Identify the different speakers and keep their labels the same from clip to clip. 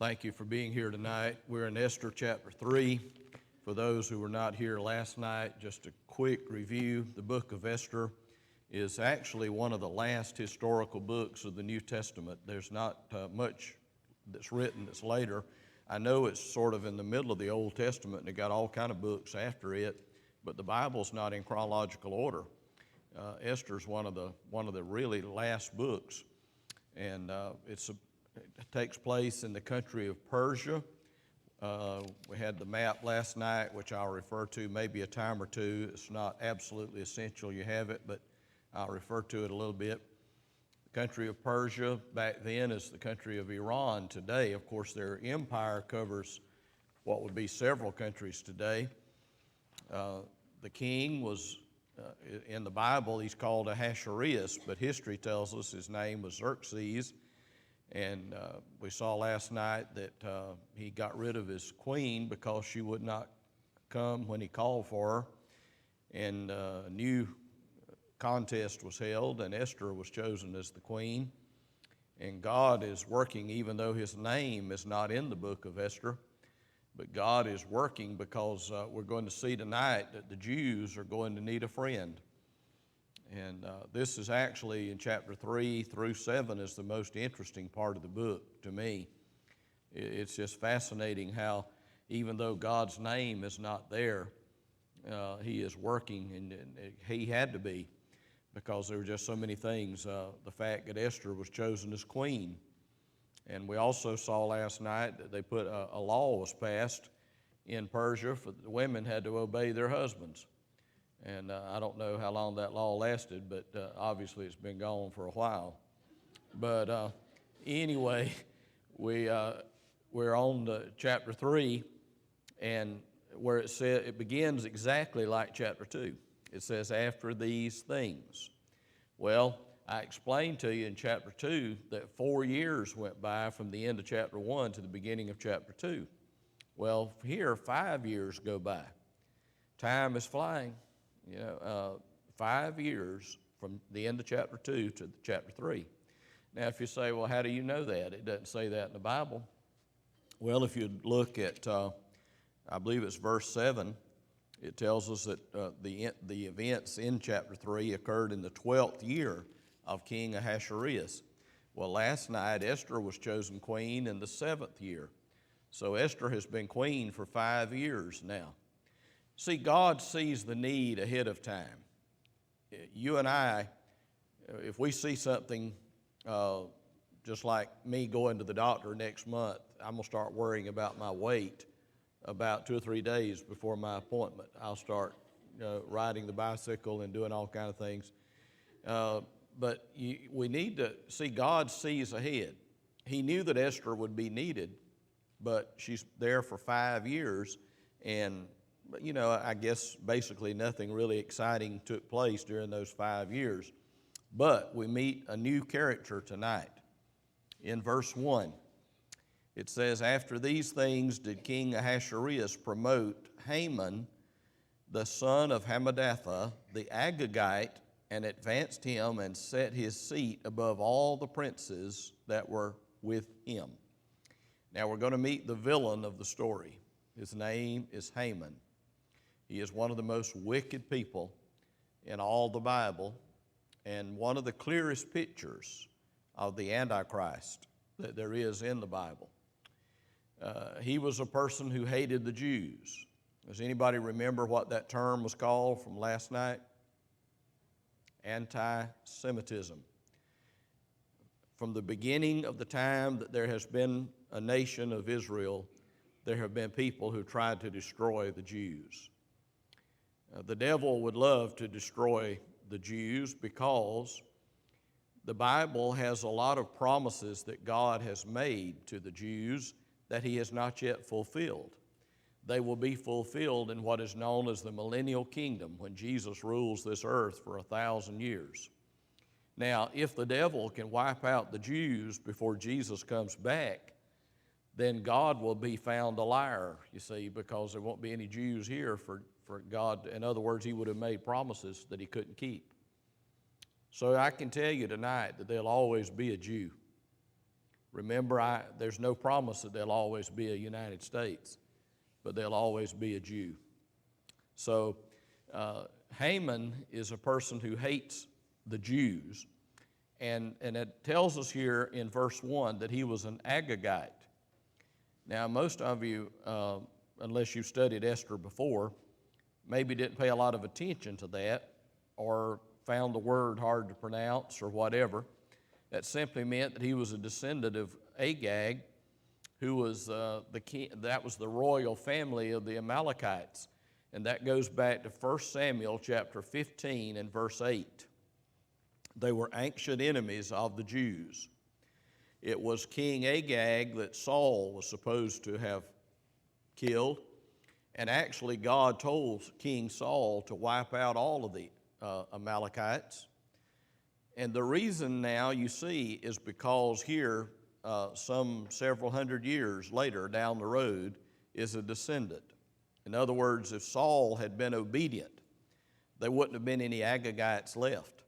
Speaker 1: Thank you for being here tonight. We're in Esther chapter 3. For those who were not here last night, just a quick review. The book of Esther is actually one of the last historical books of the New Testament. There's not much that's written that's later. I know it's sort of in the middle of the Old Testament and it got all kind of books after it, but the Bible's not in chronological order. Esther's one of the really last books, and it takes place in the country of Persia. We had the map last night, which I'll refer to maybe a time or two. It's not absolutely essential you have it, but I'll refer to it a little bit. The country of Persia back then is the country of Iran today. Of course, their empire covers what would be several countries today. The king was, in the Bible, he's called Ahasuerus, but history tells us his name was Xerxes. And we saw last night that he got rid of his queen because she would not come when he called for her. And a new contest was held, and Esther was chosen as the queen. And God is working, even though his name is not in the book of Esther. But God is working because we're going to see tonight that the Jews are going to need a friend. And this is actually in chapter 3 through 7 is the most interesting part of the book to me. It's just fascinating how even though God's name is not there, he is working, and he had to be, because there were just so many things. The fact that Esther was chosen as queen. And we also saw last night that they put a law was passed in Persia for the women had to obey their husbands. And I don't know how long that law lasted, but obviously it's been gone for a while. But anyway, we're on chapter 3, and where it says it begins exactly like chapter 2. It says, after these things. Well, I explained to you in chapter 2 that 4 years went by from the end of chapter 1 to the beginning of chapter 2. Well, here 5 years go by. Time is flying. 5 years from the end of chapter 2 to chapter 3. Now, if you say, well, how do you know that? It doesn't say that in the Bible. Well, if you look at, I believe it's verse 7, it tells us that the events in chapter 3 occurred in the 12th year of King Ahasuerus. Well, last night, Esther was chosen queen in the 7th year. So Esther has been queen for 5 years now. See, God sees the need ahead of time. You and I, if we see something, just like me going to the doctor next month, I'm going to start worrying about my weight about 2 or 3 days before my appointment. I'll start riding the bicycle and doing all kinds of things. But we need to see God sees ahead. He knew that Esther would be needed, but she's there for 5 years, and I guess basically nothing really exciting took place during those 5 years. But we meet a new character tonight. In verse 1, it says, after these things did King Ahasuerus promote Haman, the son of Hammedatha, the Agagite, and advanced him and set his seat above all the princes that were with him. Now we're going to meet the villain of the story. His name is Haman. He is one of the most wicked people in all the Bible, and one of the clearest pictures of the Antichrist that there is in the Bible. He was a person who hated the Jews. Does anybody remember what that term was called from last night? Anti-Semitism. From the beginning of the time that there has been a nation of Israel, there have been people who tried to destroy the Jews. The devil would love to destroy the Jews because the Bible has a lot of promises that God has made to the Jews that he has not yet fulfilled. They will be fulfilled in what is known as the millennial kingdom, when Jesus rules this earth for 1,000 years. Now, if the devil can wipe out the Jews before Jesus comes back, then God will be found a liar, you see, because there won't be any Jews here for God. In other words, he would have made promises that he couldn't keep. So I can tell you tonight that there'll always be a Jew. Remember, there's no promise that there'll always be a United States, but there'll always be a Jew. So Haman is a person who hates the Jews, and it tells us here in verse 1 that he was an Agagite. Now, most of you, unless you've studied Esther before, maybe didn't pay a lot of attention to that or found the word hard to pronounce or whatever. That simply meant that he was a descendant of Agag, who was the king. That was the royal family of the Amalekites. And that goes back to 1 Samuel chapter 15 and verse 8. They were ancient enemies of the Jews. It was King Agag that Saul was supposed to have killed. And actually, God told King Saul to wipe out all of the Amalekites. And the reason now, you see, is because here, some several hundred years later down the road, is a descendant. In other words, if Saul had been obedient, there wouldn't have been any Agagites left.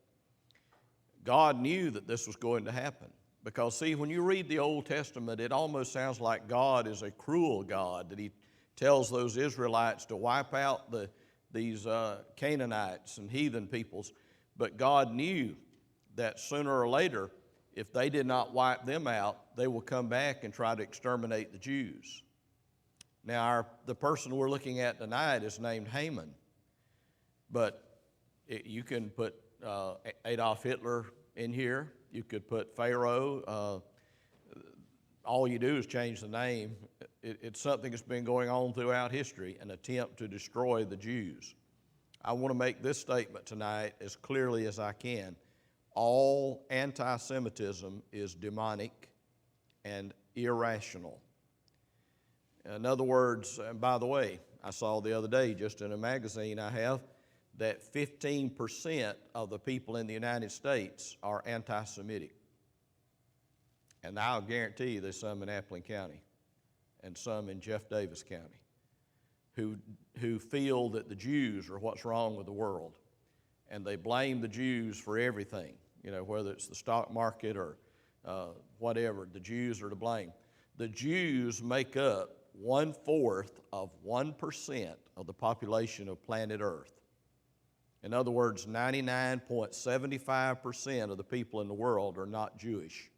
Speaker 1: God knew that this was going to happen. Because, see, when you read the Old Testament, it almost sounds like God is a cruel God, that he tells those Israelites to wipe out these Canaanites and heathen peoples. But God knew that sooner or later, if they did not wipe them out, they will come back and try to exterminate the Jews. Now, the person we're looking at tonight is named Haman. But you can put Adolf Hitler in here. You could put Pharaoh. All you do is change the name. It's something that's been going on throughout history, an attempt to destroy the Jews. I want to make this statement tonight as clearly as I can. All anti-Semitism is demonic and irrational. In other words, and by the way, I saw the other day, just in a magazine I have, that 15% of the people in the United States are anti-Semitic. And I'll guarantee you there's some in Appling County and some in Jeff Davis County who feel that the Jews are what's wrong with the world. And they blame the Jews for everything, whether it's the stock market or whatever, the Jews are to blame. The Jews make up 1/4 of 1% of the population of planet Earth. In other words, 99.75% of the people in the world are not Jewish.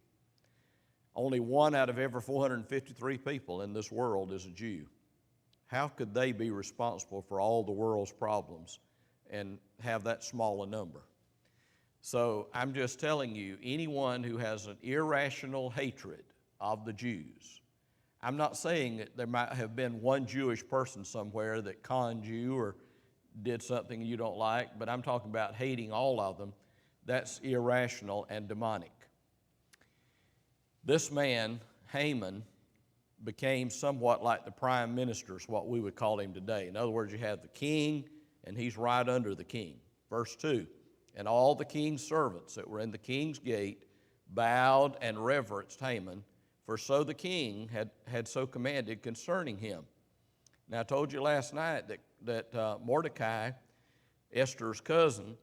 Speaker 1: Only 1 out of every 453 people in this world is a Jew. How could they be responsible for all the world's problems and have that small a number? So I'm just telling you, anyone who has an irrational hatred of the Jews, I'm not saying that there might have been one Jewish person somewhere that conned you or did something you don't like, but I'm talking about hating all of them. That's irrational and demonic. This man, Haman, became somewhat like the prime minister, is what we would call him today. In other words, you have the king, and he's right under the king. Verse 2, and all the king's servants that were in the king's gate bowed and reverenced Haman, for so the king had so commanded concerning him. Now, I told you last night that Mordecai, Esther's cousin,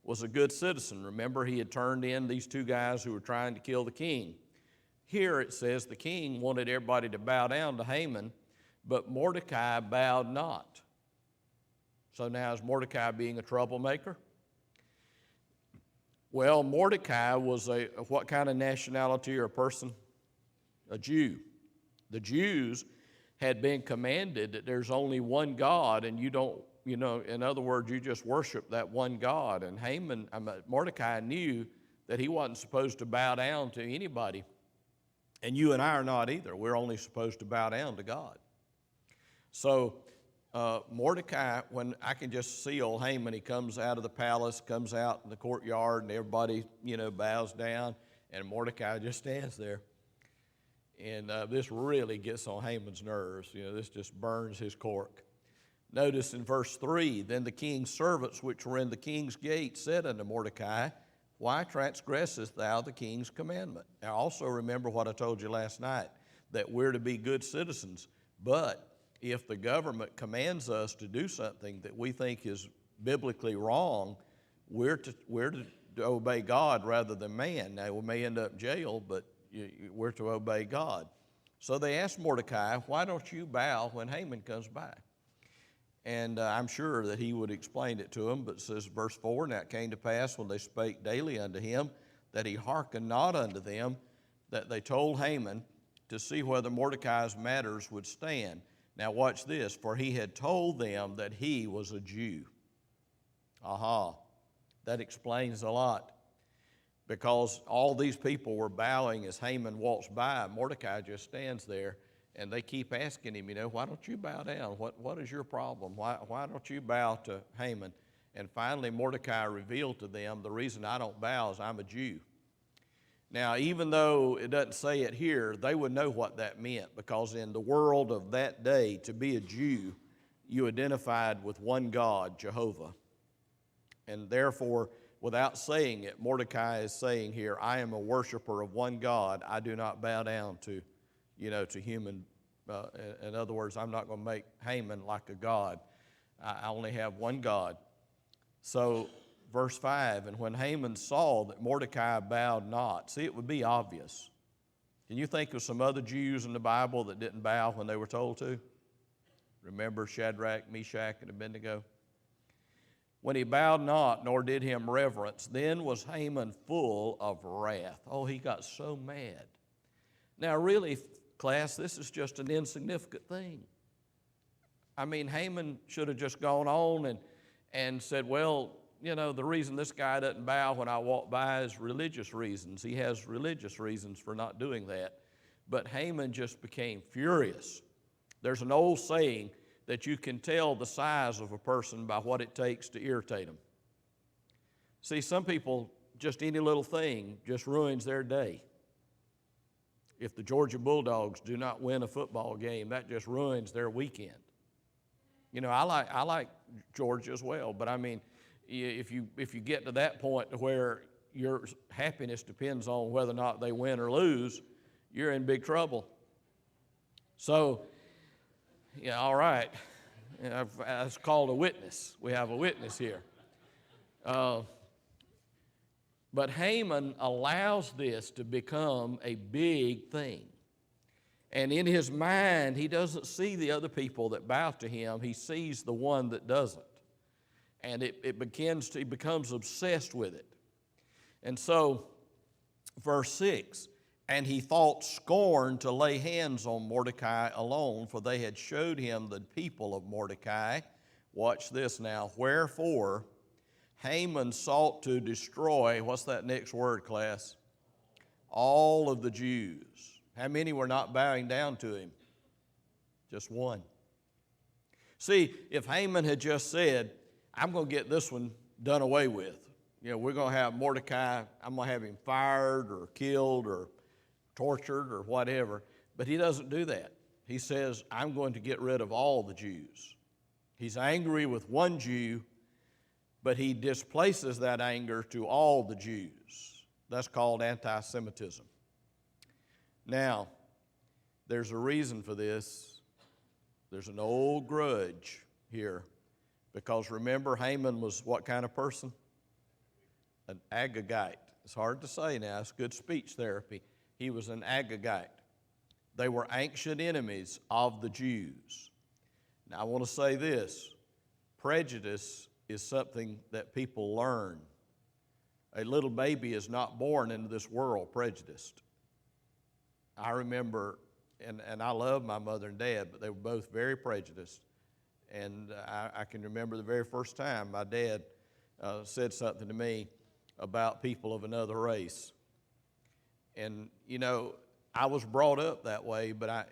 Speaker 1: was a good citizen. Remember, he had turned in these 2 guys who were trying to kill the king. Here it says the king wanted everybody to bow down to Haman, but Mordecai bowed not. So now is Mordecai being a troublemaker? Well, Mordecai was what kind of nationality or person? A Jew. The Jews had been commanded that there's only one God, and you don't, in other words, you just worship that one God. And Mordecai knew that he wasn't supposed to bow down to anybody. And you and I are not either. We're only supposed to bow down to God. So Mordecai, when I can just see old Haman, he comes out of the palace, comes out in the courtyard, and everybody, bows down, and Mordecai just stands there. And this really gets on Haman's nerves. This just burns his cork. Notice in verse 3, then the king's servants which were in the king's gate said unto Mordecai, why transgressest thou the king's commandment? Now also remember what I told you last night, that we're to be good citizens. But if the government commands us to do something that we think is biblically wrong, we're to obey God rather than man. Now, we may end up in jail, but we're to obey God. So they asked Mordecai, why don't you bow when Haman comes by? And I'm sure that he would explain it to them, but it says, verse 4, now it came to pass when they spake daily unto him, that he hearkened not unto them, that they told Haman to see whether Mordecai's matters would stand. Now watch this, for he had told them that he was a Jew. Aha, that explains a lot. Because all these people were bowing as Haman walks by, Mordecai just stands there, and they keep asking him, why don't you bow down? What is your problem? Why don't you bow to Haman? And finally Mordecai revealed to them, the reason I don't bow is I'm a Jew. Now, even though it doesn't say it here, they would know what that meant, because in the world of that day, to be a Jew, you identified with one God, Jehovah. And therefore, without saying it, Mordecai is saying here, I am a worshiper of one God. I do not bow down to, to human. In other words, I'm not going to make Haman like a god. I only have one God. So, verse 5, and when Haman saw that Mordecai bowed not, see, it would be obvious. Can you think of some other Jews in the Bible that didn't bow when they were told to? Remember Shadrach, Meshach, and Abednego? When he bowed not, nor did him reverence, then was Haman full of wrath. Oh, he got so mad. Now, really, class, this is just an insignificant thing. I mean, Haman should have just gone on and said, well, the reason this guy doesn't bow when I walk by is religious reasons. He has religious reasons for not doing that. But Haman just became furious. There's an old saying that you can tell the size of a person by what it takes to irritate them. See, some people, just any little thing just ruins their day. If the Georgia Bulldogs do not win a football game, that just ruins their weekend. I like Georgia as well, but I mean, if you get to that point to where your happiness depends on whether or not they win or lose, you're in big trouble. So, all right. That's called a witness. We have a witness here. But Haman allows this to become a big thing. And in his mind, he doesn't see the other people that bow to him. He sees the one that doesn't. And he becomes obsessed with it. And so, verse 6, and he thought scorn to lay hands on Mordecai alone, for they had showed him the people of Mordecai. Watch this now. Wherefore, Haman sought to destroy, what's that next word, class? All of the Jews. How many were not bowing down to him? Just one. See, if Haman had just said, I'm going to get this one done away with. We're going to have Mordecai, I'm going to have him fired or killed or tortured or whatever. But he doesn't do that. He says, I'm going to get rid of all the Jews. He's angry with one Jew, but he displaces that anger to all the Jews. That's called anti-Semitism. Now, there's a reason for this. There's an old grudge here. Because remember, Haman was what kind of person? An Agagite. It's hard to say now. It's good speech therapy. He was an Agagite. They were ancient enemies of the Jews. Now, I want to say this. Prejudice is something that people learn. A little baby is not born into this world prejudiced. I remember, and I love my mother and dad, but they were both very prejudiced. And I can remember the very first time my dad said something to me about people of another race. And, I was brought up that way, but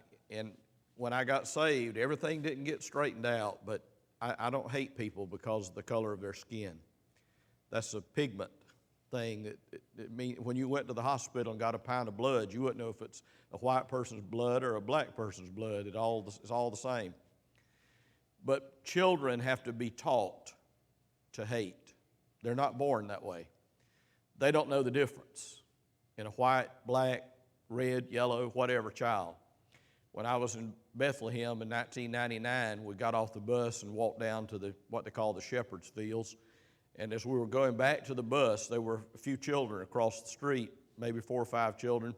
Speaker 1: when I got saved, everything didn't get straightened out, but I don't hate people because of the color of their skin. That's a pigment thing. When you went to the hospital and got a pound of blood, you wouldn't know if it's a white person's blood or a black person's blood. It's all the same. But children have to be taught to hate. They're not born that way. They don't know the difference in a white, black, red, yellow, whatever child. When I was in Bethlehem in 1999, we got off the bus and walked down to what they call the Shepherd's Fields. And as we were going back to the bus, there were a few children across the street, maybe 4 or 5 children.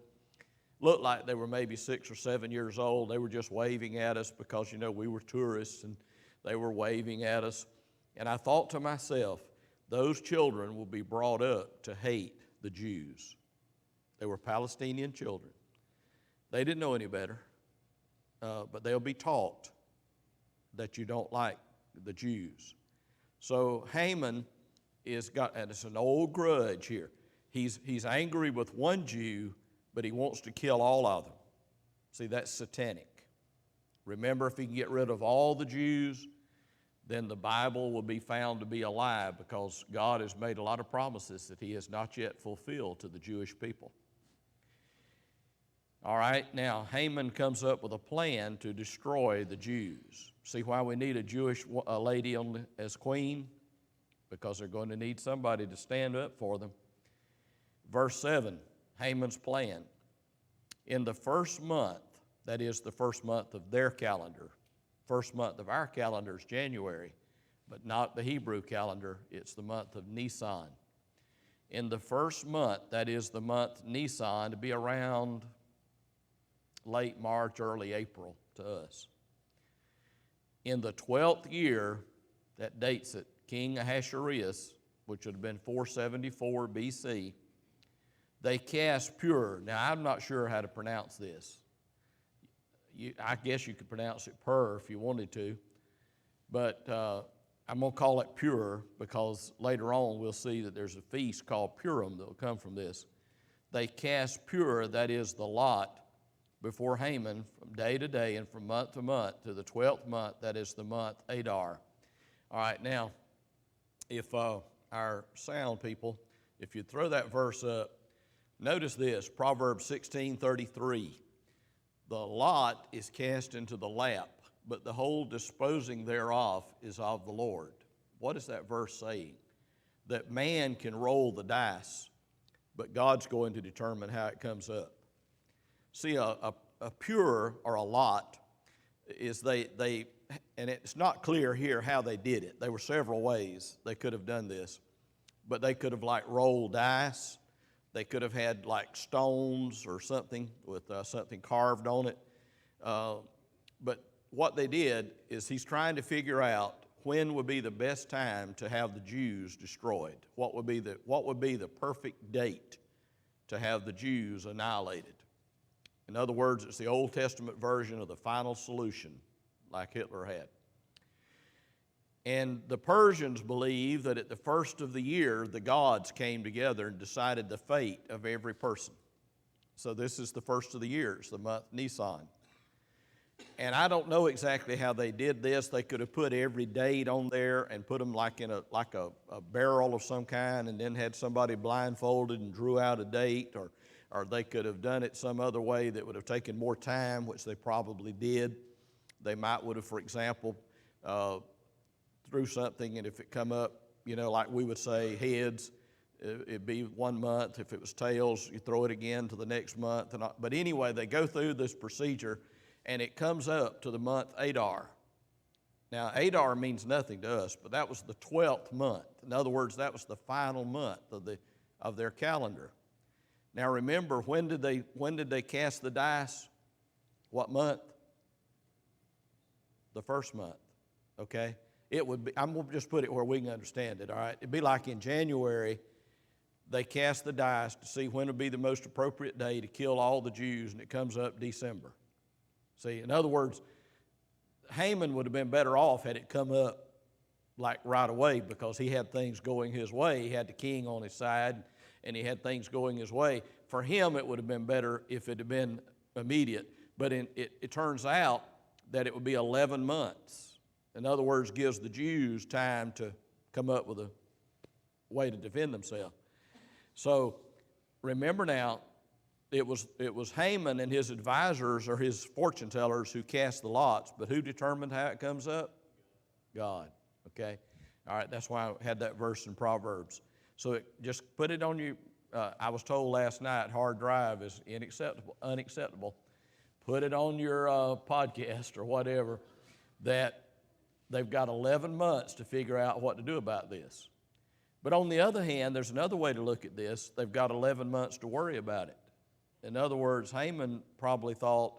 Speaker 1: looked like they were maybe 6 or 7 years old. They were just waving at us because, we were tourists, and they were waving at us. And I thought to myself, those children will be brought up to hate the Jews. They were Palestinian children. They didn't know any better, but they'll be taught that you don't like the Jews. So Haman and it's an old grudge here. He's angry with one Jew, but he wants to kill all of them. See, that's satanic. Remember, if he can get rid of all the Jews, then the Bible will be found to be a lie, because God has made a lot of promises that he has not yet fulfilled to the Jewish people. All right, now Haman comes up with a plan to destroy the Jews. See why we need a Jewish lady as queen? Because they're going to need somebody to stand up for them. Verse 7, Haman's plan. In the first month, that is the first month of their calendar. First month of our calendar is January, but not the Hebrew calendar. It's the month of Nisan. In the first month, that is the month Nisan, to be around late March, early April to us. In the 12th year, that dates it, King Ahasuerus, which would have been 474 BC, they cast Pur. Now, I'm not sure how to pronounce this. I guess you could pronounce it Pur if you wanted to, but I'm going to call it Pur because later on we'll see that there's a feast called Purim that will come from this. They cast Pur, that is the lot, before Haman from day to day and from month to month to the 12th month, that is the month Adar. All right, now, if our sound people, if you throw that verse up, notice this, Proverbs 16:33. The lot is cast into the lap, but the whole disposing thereof is of the Lord. What is that verse saying? That man can roll the dice, but God's going to determine how it comes up. See, a pure or a lot is they, and it's not clear here how they did it. There were several ways they could have done this, but they could have rolled dice. They could have had stones or something with something carved on it. But what they did is he's trying to figure out when would be the best time to have the Jews destroyed. What would be the perfect date to have the Jews annihilated? In other words, it's the Old Testament version of the final solution, like Hitler had. And the Persians believe that at the first of the year, the gods came together and decided the fate of every person. So this is the first of the years, the month Nisan. And I don't know exactly how they did this. They could have put every date on there and put them in a barrel of some kind, and then had somebody blindfolded and drew out a date, or they could have done it some other way that would have taken more time, which they probably did. They would have, for example, threw something, and if it come up, like we would say heads, it'd be 1 month. If it was tails, you throw it again to the next month. But anyway, they go through this procedure, and it comes up to the month Adar. Now, Adar means nothing to us, but that was the 12th month. In other words, that was the final month of their calendar. Now, remember, when did they cast the dice? What month? The first month, okay? It would be, I'm going to just put it where we can understand it, all right? It'd be like in January, they cast the dice to see when would be the most appropriate day to kill all the Jews, and it comes up December. See, in other words, Haman would have been better off had it come up right away, because he had things going his way. He had the king on his side, and he had things going his way. For him, it would have been better if it had been immediate. But it turns out that it would be 11 months. In other words, gives the Jews time to come up with a way to defend themselves. So remember now, it was Haman and his advisors or his fortune tellers who cast the lots, but who determined how it comes up? God, okay? All right, that's why I had that verse in Proverbs. So just put it on you. I was told last night hard drive is unacceptable. Put it on your podcast or whatever, that they've got 11 months to figure out what to do about this. But on the other hand, there's another way to look at this. They've got 11 months to worry about it. In other words, Haman probably thought,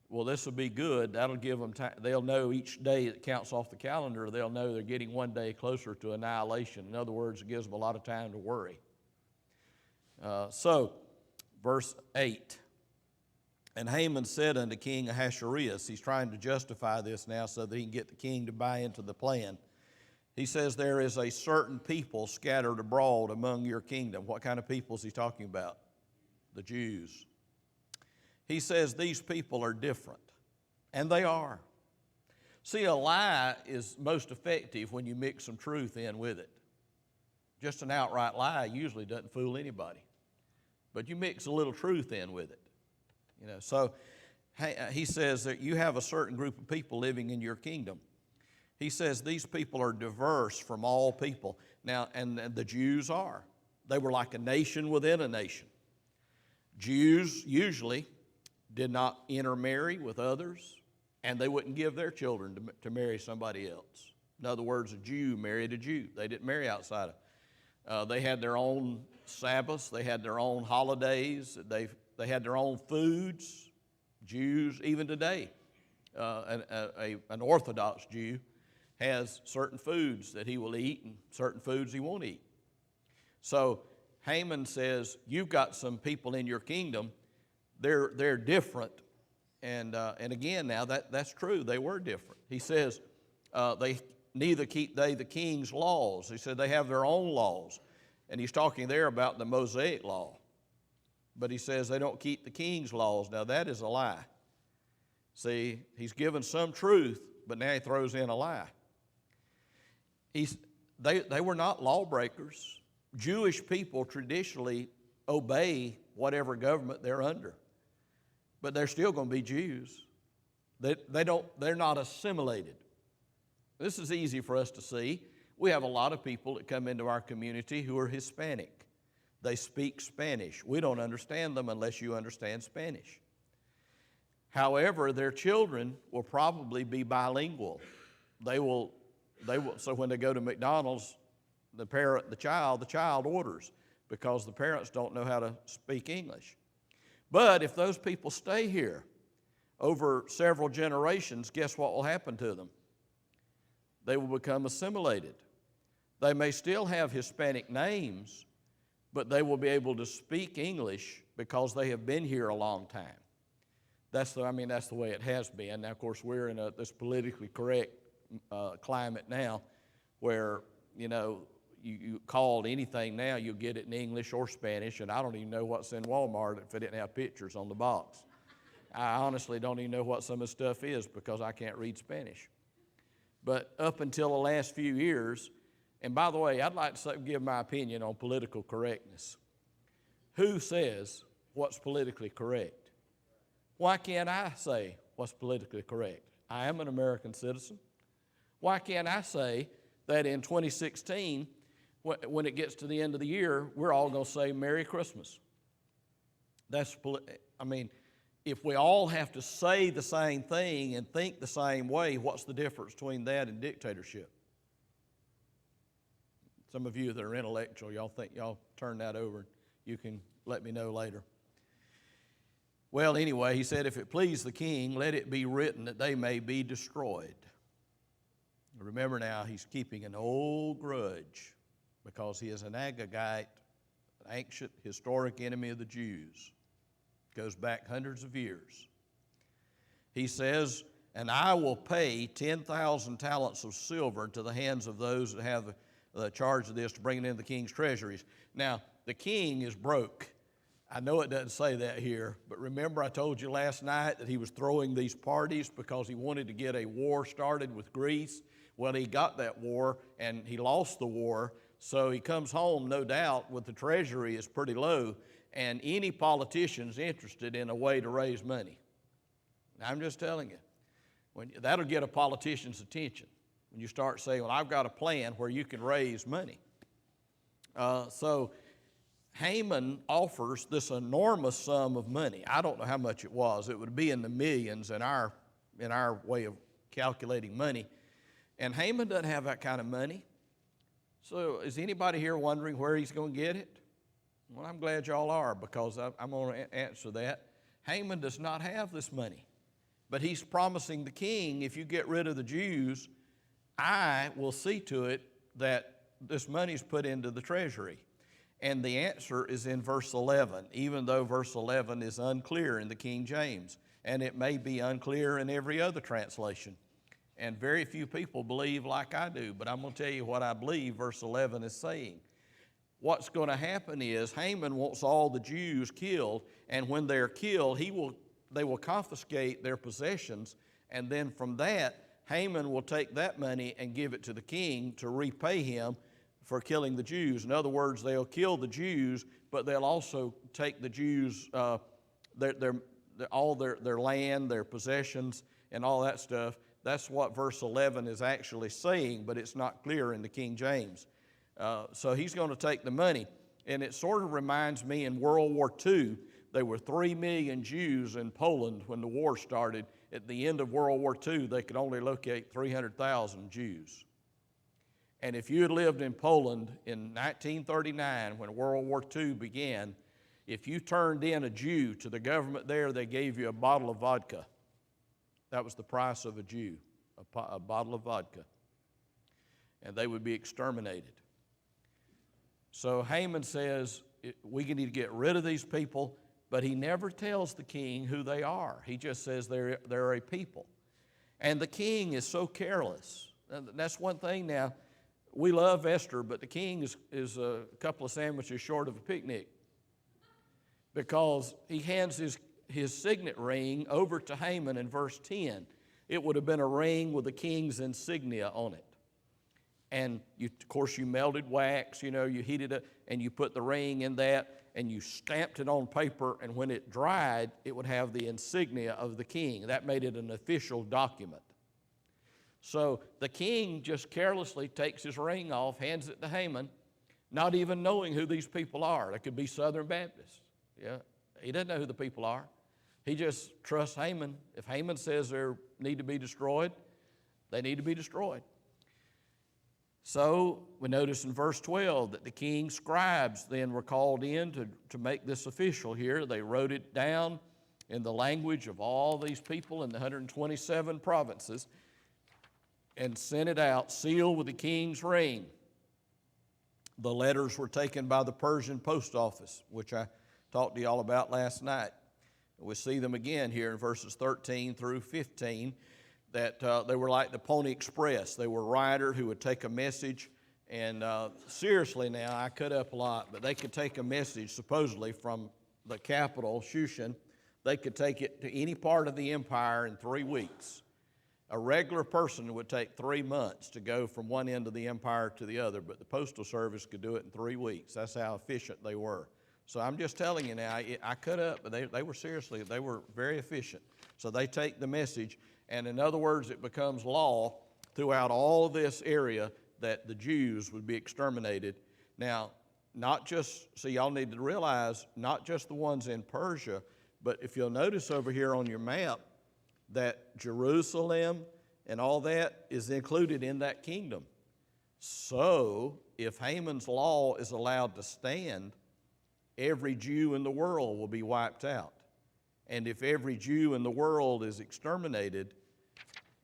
Speaker 1: well, this will be good. That'll give them time. They'll know each day that counts off the calendar, they'll know they're getting one day closer to annihilation. In other words, it gives them a lot of time to worry. So, verse 8. And Haman said unto King Ahasuerus, he's trying to justify this now so that he can get the king to buy into the plan. He says, there is a certain people scattered abroad among your kingdom. What kind of people is he talking about? The Jews. He says these people are different, and they are. See, a lie is most effective when you mix some truth in with it. Just an outright lie usually doesn't fool anybody, but you mix a little truth in with it. So he says that you have a certain group of people living in your kingdom. He says these people are diverse from all people. Now, and the Jews are. They were like a nation within a nation. Jews usually did not intermarry with others, and they wouldn't give their children to marry somebody else. In other words, a Jew married a Jew. They didn't marry outside of. They had their own Sabbaths. They had their own holidays. They had their own foods. Jews, even today, an Orthodox Jew has certain foods that he will eat and certain foods he won't eat. So Haman says, you've got some people in your kingdom, they're different. And again now, that's true, they were different. He says, they neither keep they the king's laws. He said they have their own laws. And he's talking there about the Mosaic law. But he says they don't keep the king's laws. Now that is a lie. See, he's given some truth, but now he throws in a lie. They were not lawbreakers. Jewish people traditionally obey whatever government they're under, but they're still going to be Jews. They're not assimilated. This is easy for us to see. We have a lot of people that come into our community who are Hispanic. They speak Spanish. We don't understand them unless you understand Spanish. However, their children will probably be bilingual. They will. So when they go to McDonald's, the child orders because the parents don't know how to speak English. But if those people stay here over several generations, guess what will happen to them? They will become assimilated. They may still have Hispanic names, but they will be able to speak English because they have been here a long time. That's the way it has been. Now, of course, we're in this politically correct climate now where, you called anything now, you'll get it in English or Spanish, and I don't even know what's in Walmart if it didn't have pictures on the box. I honestly don't even know what some of the stuff is because I can't read Spanish. But up until the last few years, and by the way, I'd like to give my opinion on political correctness. Who says what's politically correct? Why can't I say what's politically correct? I am an American citizen. Why can't I say that in 2016, when it gets to the end of the year, we're all going to say Merry Christmas? If we all have to say the same thing and think the same way, what's the difference between that and dictatorship? Some of you that are intellectual, y'all think y'all turn that over. You can let me know later. Well, anyway, he said, if it please the king, let it be written that they may be destroyed. Remember now, he's keeping an old grudge because he is an Agagite, an ancient historic enemy of the Jews. Goes back hundreds of years. He says, and I will pay 10,000 talents of silver into the hands of those that have the charge of this to bring it into the king's treasuries. Now, the king is broke. I know it doesn't say that here, but remember I told you last night that he was throwing these parties because he wanted to get a war started with Greece. Well, he got that war, and he lost the war, so he comes home, no doubt, with the treasury is pretty low, and any politician's interested in a way to raise money. I'm just telling you, that'll get a politician's attention when you start saying, well, I've got a plan where you can raise money. So Haman offers this enormous sum of money. I don't know how much it was. It would be in the millions in our way of calculating money. And Haman doesn't have that kind of money. So is anybody here wondering where he's going to get it? Well, I'm glad y'all are, because I'm going to answer that. Haman does not have this money, but he's promising the king, if you get rid of the Jews, I will see to it that this money is put into the treasury. And the answer is in verse 11, even though verse 11 is unclear in the King James, and it may be unclear in every other translation. And very few people believe like I do, but I'm going to tell you what I believe verse 11 is saying. What's going to happen is Haman wants all the Jews killed, and when they're killed, they will confiscate their possessions, and then from that, Haman will take that money and give it to the king to repay him for killing the Jews. In other words, they'll kill the Jews, but they'll also take the Jews, all their land, their possessions, and all that stuff. That's what verse 11 is actually saying, but it's not clear in the King James. So he's going to take the money. And it sort of reminds me, in World War II, there were 3 million Jews in Poland when the war started. At the end of World War II, they could only locate 300,000 Jews. And if you had lived in Poland in 1939, when World War II began, if you turned in a Jew to the government there, they gave you a bottle of vodka. That was the price of a Jew, a bottle of vodka. And they would be exterminated. So Haman says, we need to get rid of these people, but he never tells the king who they are. He just says they're a people. And the king is so careless. And that's one thing now. We love Esther, but the king is a couple of sandwiches short of a picnic, because he hands his signet ring over to Haman in verse 10. It would have been a ring with the king's insignia on it. And of course you melted wax, you heated it, and you put the ring in that, and you stamped it on paper, and when it dried, it would have the insignia of the king. That made it an official document. So the king just carelessly takes his ring off, hands it to Haman, not even knowing who these people are. They could be Southern Baptists. Yeah, he doesn't know who the people are. He just trusts Haman. If Haman says they need to be destroyed, they need to be destroyed. So we notice in verse 12 that the king's scribes then were called in to make this official here. They wrote it down in the language of all these people in the 127 provinces and sent it out, sealed with the king's ring. The letters were taken by the Persian post office, which I talked to y'all about last night. We see them again here in verses 13 through 15, that they were like the Pony Express. They were a rider who would take a message, and seriously now, I cut up a lot, but they could take a message supposedly from the capital, Shushan. They could take it to any part of the empire in 3 weeks. A regular person would take 3 months to go from one end of the empire to the other, but the Postal Service could do it in 3 weeks. That's how efficient they were. So I'm just telling you now, I cut up, but they were very efficient. So they take the message, and in other words, it becomes law throughout all of this area that the Jews would be exterminated. Now, so y'all need to realize, not just the ones in Persia, but if you'll notice over here on your map, that Jerusalem and all that is included in that kingdom. So if Haman's law is allowed to stand, every Jew in the world will be wiped out. And if every Jew in the world is exterminated,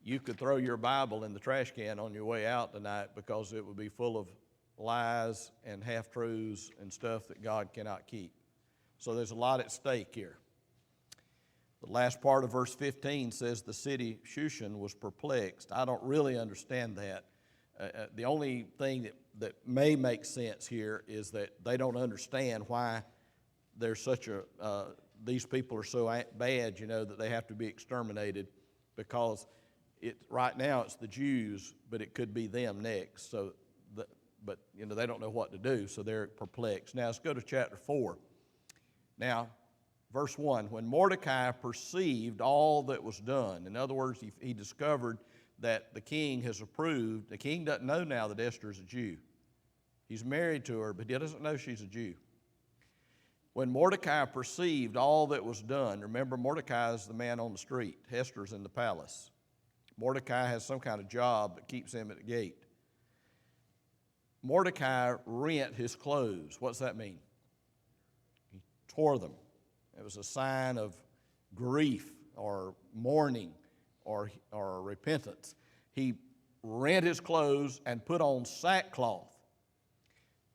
Speaker 1: you could throw your Bible in the trash can on your way out tonight, because it would be full of lies and half-truths and stuff that God cannot keep. So there's a lot at stake here. The last part of verse 15 says the city Shushan was perplexed. I don't really understand that. The only thing that may make sense here is that they don't understand why there's these people are so bad, that they have to be exterminated, because right now it's the Jews, but it could be them next. But they don't know what to do, so they're perplexed. Now let's go to chapter 4. Now, verse 1, when Mordecai perceived all that was done, in other words, he discovered that the king has approved. The king doesn't know now that Esther is a Jew. He's married to her, but he doesn't know she's a Jew. When Mordecai perceived all that was done, remember, Mordecai is the man on the street. Esther's in the palace. Mordecai has some kind of job that keeps him at the gate. Mordecai rent his clothes. What's that mean? tore them. It was a sign of grief or mourning or repentance. He rent his clothes and put on sackcloth.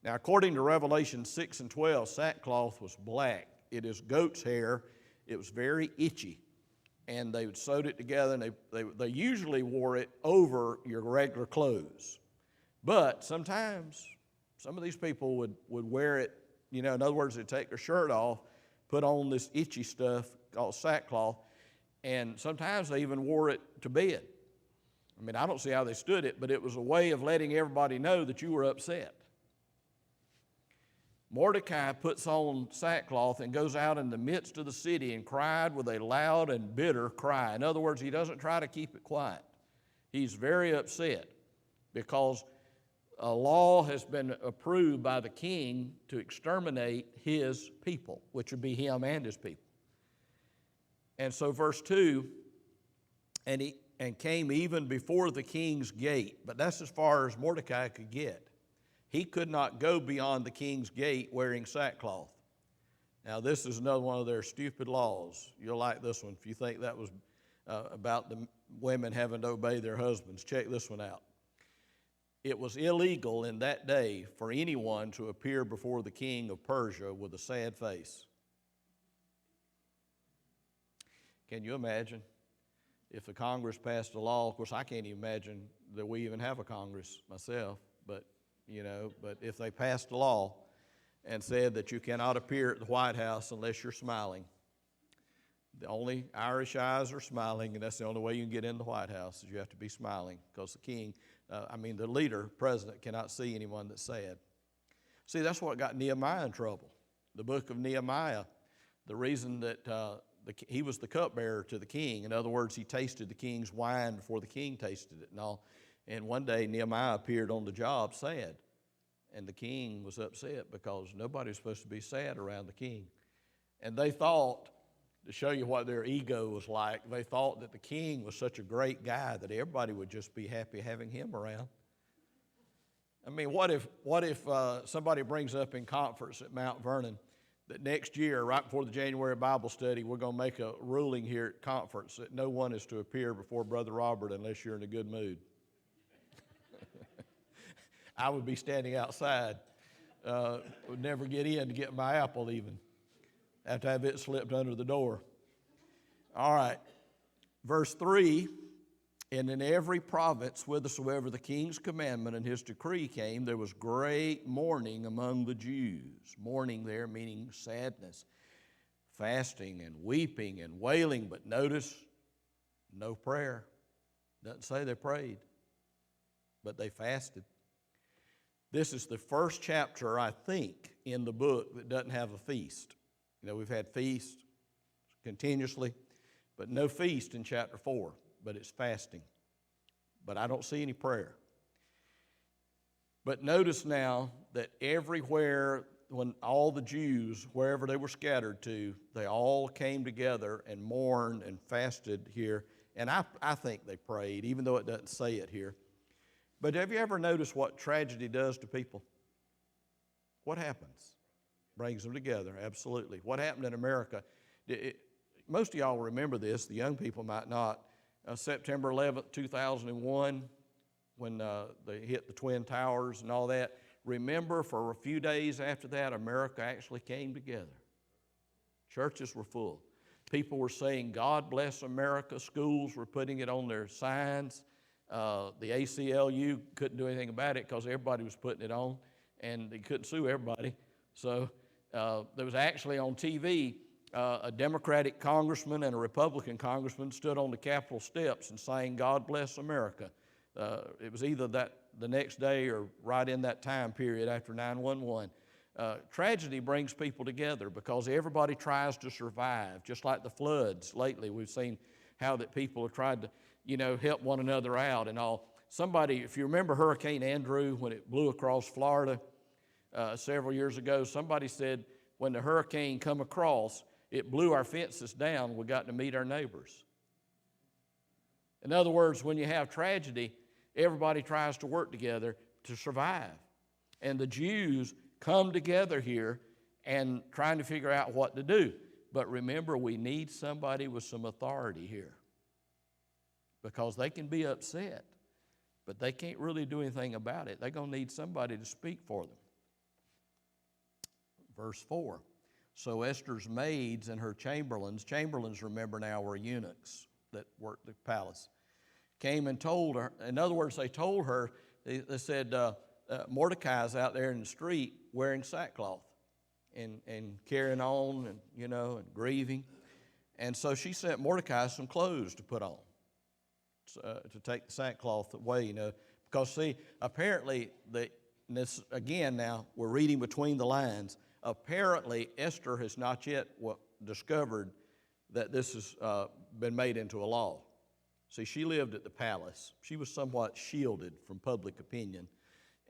Speaker 1: Now, according to Revelation 6 and 12, sackcloth was black. It is goat's hair. It was very itchy. And they sewed it together, and they usually wore it over your regular clothes. But sometimes some of these people would wear it, in other words, they'd take their shirt off, put on this itchy stuff called sackcloth, and sometimes they even wore it to bed. I mean, I don't see how they stood it, but it was a way of letting everybody know that you were upset. Mordecai puts on sackcloth and goes out in the midst of the city and cried with a loud and bitter cry. In other words, he doesn't try to keep it quiet. He's very upset because a law has been approved by the king to exterminate his people, which would be him and his people. And so verse 2, and came even before the king's gate. But that's as far as Mordecai could get. He could not go beyond the king's gate wearing sackcloth. Now, this is another one of their stupid laws. You'll like this one. If you think that was about the women having to obey their husbands, check this one out. It was illegal in that day for anyone to appear before the king of Persia with a sad face. Can you imagine if the Congress passed a law? Of course, I can't even imagine that we even have a Congress myself, but if they passed a law and said that you cannot appear at the White House unless you're smiling. The only Irish eyes are smiling, and that's the only way you can get in the White House, is you have to be smiling, because the king, the leader, president, cannot see anyone that's sad. See, that's what got Nehemiah in trouble. The book of Nehemiah, the reason that he was the cupbearer to the king. In other words, he tasted the king's wine before the king tasted it and all. And one day Nehemiah appeared on the job sad, and the king was upset because nobody was supposed to be sad around the king. And they thought, to show you what their ego was like, they thought that the king was such a great guy that everybody would just be happy having him around. I mean, what if somebody brings up in conference at Mount Vernon that next year, right before the January Bible study, we're going to make a ruling here at conference that no one is to appear before Brother Robert unless you're in a good mood. I would be standing outside, would never get in to get my apple even. Have to have it slipped under the door. All right, verse 3, and in every province whithersoever the king's commandment and his decree came, there was great mourning among the Jews. Mourning there meaning sadness, fasting and weeping and wailing, but notice, no prayer. Doesn't say they prayed, but they fasted. This is the first chapter, I think, in the book that doesn't have a feast. We've had feasts continuously, but no feast in chapter 4, but it's fasting. But I don't see any prayer. But notice now that everywhere, when all the Jews, wherever they were scattered to, they all came together and mourned and fasted here. And I think they prayed, even though it doesn't say it here. But have you ever noticed what tragedy does to people? What happens? Brings them together, absolutely. What happened in America? Most of y'all remember this, the young people might not. September 11th, 2001, when they hit the Twin Towers and all that. Remember, for a few days after that, America actually came together. Churches were full. People were saying, God bless America. Schools were putting it on their signs. The ACLU couldn't do anything about it because everybody was putting it on, and they couldn't sue everybody. So there was actually on TV, a Democratic congressman and a Republican congressman stood on the Capitol steps and sang, God bless America. It was either the next day or right in that time period after 9/11. Tragedy brings people together because everybody tries to survive, just like the floods lately. We've seen how that people have tried to help one another out and all. Somebody, if you remember Hurricane Andrew, when it blew across Florida several years ago, somebody said when the hurricane come across, it blew our fences down. We got to meet our neighbors. In other words, when you have tragedy, everybody tries to work together to survive. And the Jews come together here, and trying to figure out what to do. But remember, we need somebody with some authority here, because they can be upset, but they can't really do anything about it. They're going to need somebody to speak for them. Verse 4, so Esther's maids and her chamberlains, remember now, were eunuchs that worked the palace, came and told her. In other words, they told her, they said, Mordecai's out there in the street wearing sackcloth and carrying on and, and grieving. And so she sent Mordecai some clothes to put on, to take the sackcloth away, because see, apparently, this again now, we're reading between the lines. Apparently, Esther has not yet discovered that this has been made into a law. See, she lived at the palace. She was somewhat shielded from public opinion,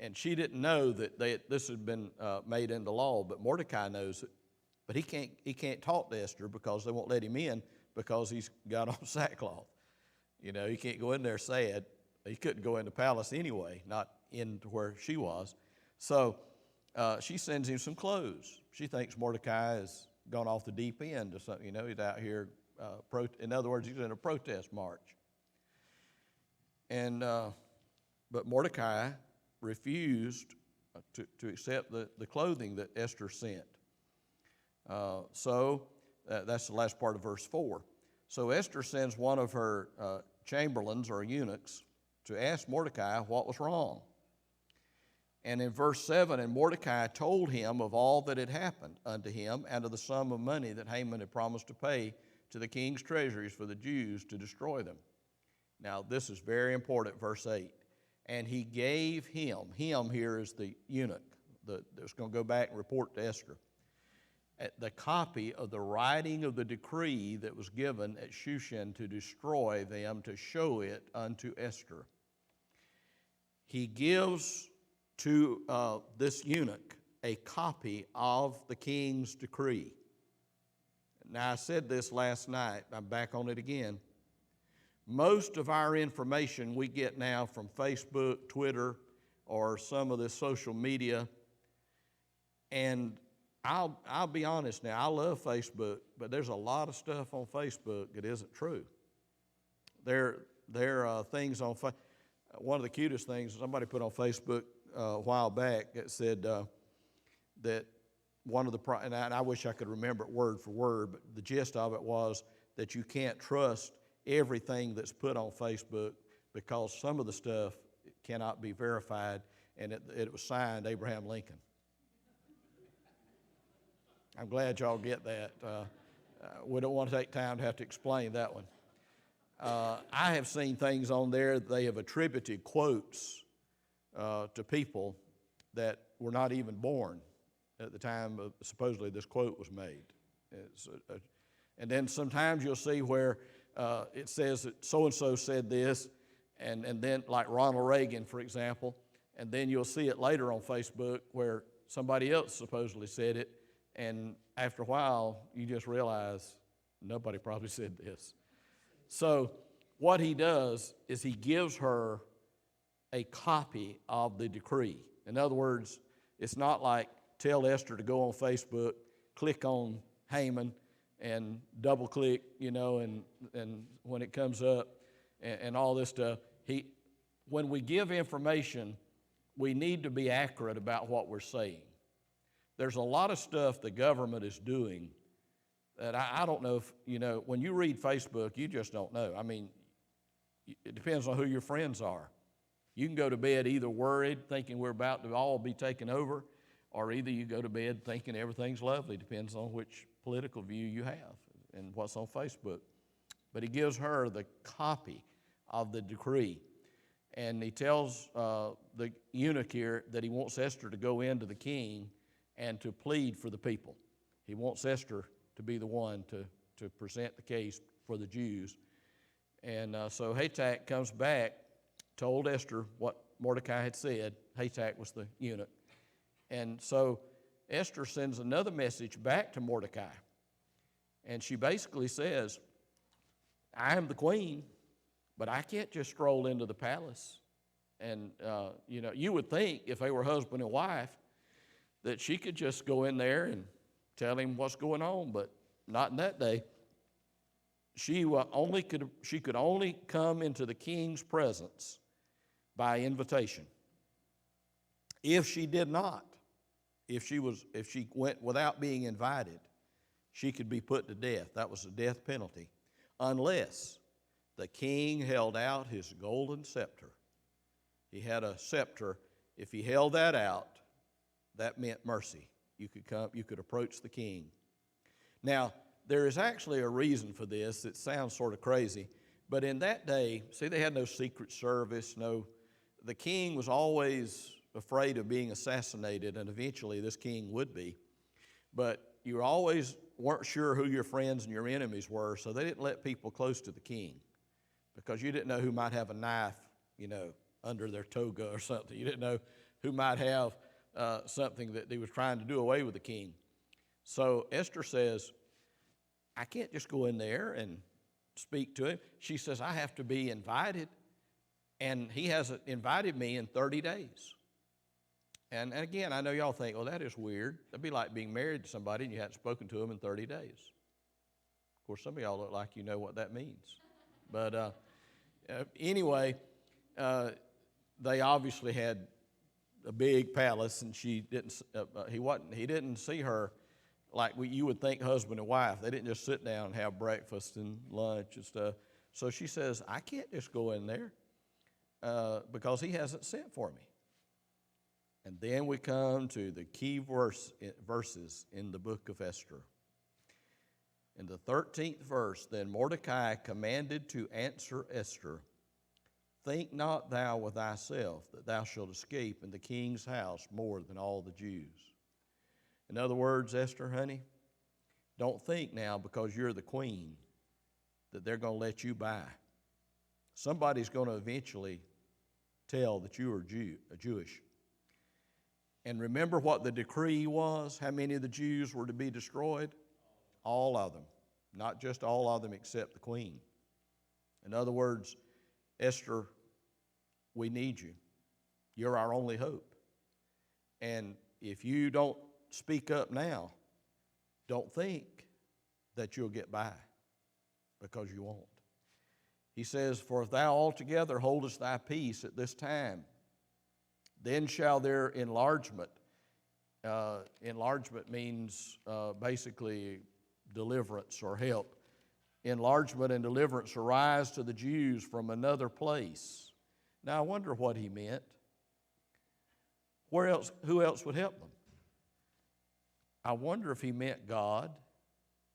Speaker 1: and she didn't know that this had been made into law. But Mordecai knows it, but he can't talk to Esther because they won't let him in because he's got on sackcloth. He can't go in there sad. He couldn't go in the palace anyway, not into where she was. So she sends him some clothes. She thinks Mordecai has gone off the deep end or something. He's out here. In other words, he's in a protest march. And but Mordecai refused to accept the clothing that Esther sent. So that's the last part of verse 4. So Esther sends one of her chamberlains or eunuchs to ask Mordecai what was wrong. And in verse 7, and Mordecai told him of all that had happened unto him and of the sum of money that Haman had promised to pay to the king's treasuries for the Jews to destroy them. Now, this is very important, verse 8. And he gave him here is the eunuch that's going to go back and report to Esther, the copy of the writing of the decree that was given at Shushan to destroy them, to show it unto Esther. He gives to this eunuch a copy of the king's decree. Now, I said this last night. I'm back on it again. Most of our information we get now from Facebook, Twitter, or some of this social media. And I'll be honest now, I love Facebook, but there's a lot of stuff on Facebook that isn't true. There are things on Facebook. One of the cutest things somebody put on Facebook a while back that said that one of the, and I wish I could remember it word for word, but the gist of it was that you can't trust everything that's put on Facebook because some of the stuff cannot be verified, and it was signed Abraham Lincoln. I'm glad y'all get that. We don't want to take time to have to explain that one. I have seen things on there, they have attributed quotes to people that were not even born at the time of, supposedly this quote was made. And then sometimes you'll see where it says that so-and-so said this, and then like Ronald Reagan, for example, and then you'll see it later on Facebook where somebody else supposedly said it, and after a while you just realize nobody probably said this. So what he does is he gives her a copy of the decree. In other words, it's not like tell Esther to go on Facebook, click on Haman, and double click, and when it comes up and all this stuff. When we give information, we need to be accurate about what we're saying. There's a lot of stuff the government is doing that I don't know if, when you read Facebook, you just don't know. I mean, it depends on who your friends are. You can go to bed either worried, thinking we're about to all be taken over, or either you go to bed thinking everything's lovely. Depends on which political view you have and what's on Facebook. But he gives her the copy of the decree. And he tells the eunuch here that he wants Esther to go into the king and to plead for the people. He wants Esther to be the one to present the case for the Jews. And so Hatak comes back, told Esther what Mordecai had said. Hatak was the eunuch. And so Esther sends another message back to Mordecai. And she basically says, I am the queen, but I can't just stroll into the palace. And, you would think if they were husband and wife that she could just go in there and tell him what's going on, but not in that day. She could only come into the king's presence by invitation. If she did not, if she went without being invited, she could be put to death. That was the death penalty, unless the king held out his golden scepter. He had a scepter. If he held that out, that meant mercy. You could approach the king. Now, there is actually a reason for this. It sounds sort of crazy, but in that day, see, they had no secret service. The king was always afraid of being assassinated, and eventually this king would be. But you always weren't sure who your friends and your enemies were, so they didn't let people close to the king, because you didn't know who might have a knife, under their toga or something. You didn't know who might have something that they was trying to do away with the king. So Esther says, I can't just go in there and speak to him. She says, I have to be invited, and he hasn't invited me in 30 days. And again, I know y'all think, well, that is weird. That'd be like being married to somebody and you hadn't spoken to them in 30 days. Of course, some of y'all look like you know what that means. But anyway, they obviously had a big palace, and he didn't see her like you would think husband and wife. They didn't just sit down and have breakfast and lunch and stuff. So she says, I can't just go in there because he hasn't sent for me. And then we come to the key verses in the book of Esther. In the 13th verse, then Mordecai commanded to answer Esther, think not thou with thyself that thou shalt escape in the king's house more than all the Jews. In other words, Esther, honey, don't think now because you're the queen that they're going to let you by. Somebody's going to eventually tell that you are Jewish. And remember what the decree was, how many of the Jews were to be destroyed? All of them. Not just all of them except the queen. In other words, Esther, we need you. You're our only hope. And if you don't speak up now, don't think that you'll get by, because you won't. He says, for if thou altogether holdest thy peace at this time, then shall their enlargement means basically deliverance or help. Enlargement and deliverance arise to the Jews from another place. Now I wonder what he meant. Who else would help them? I wonder if he meant God.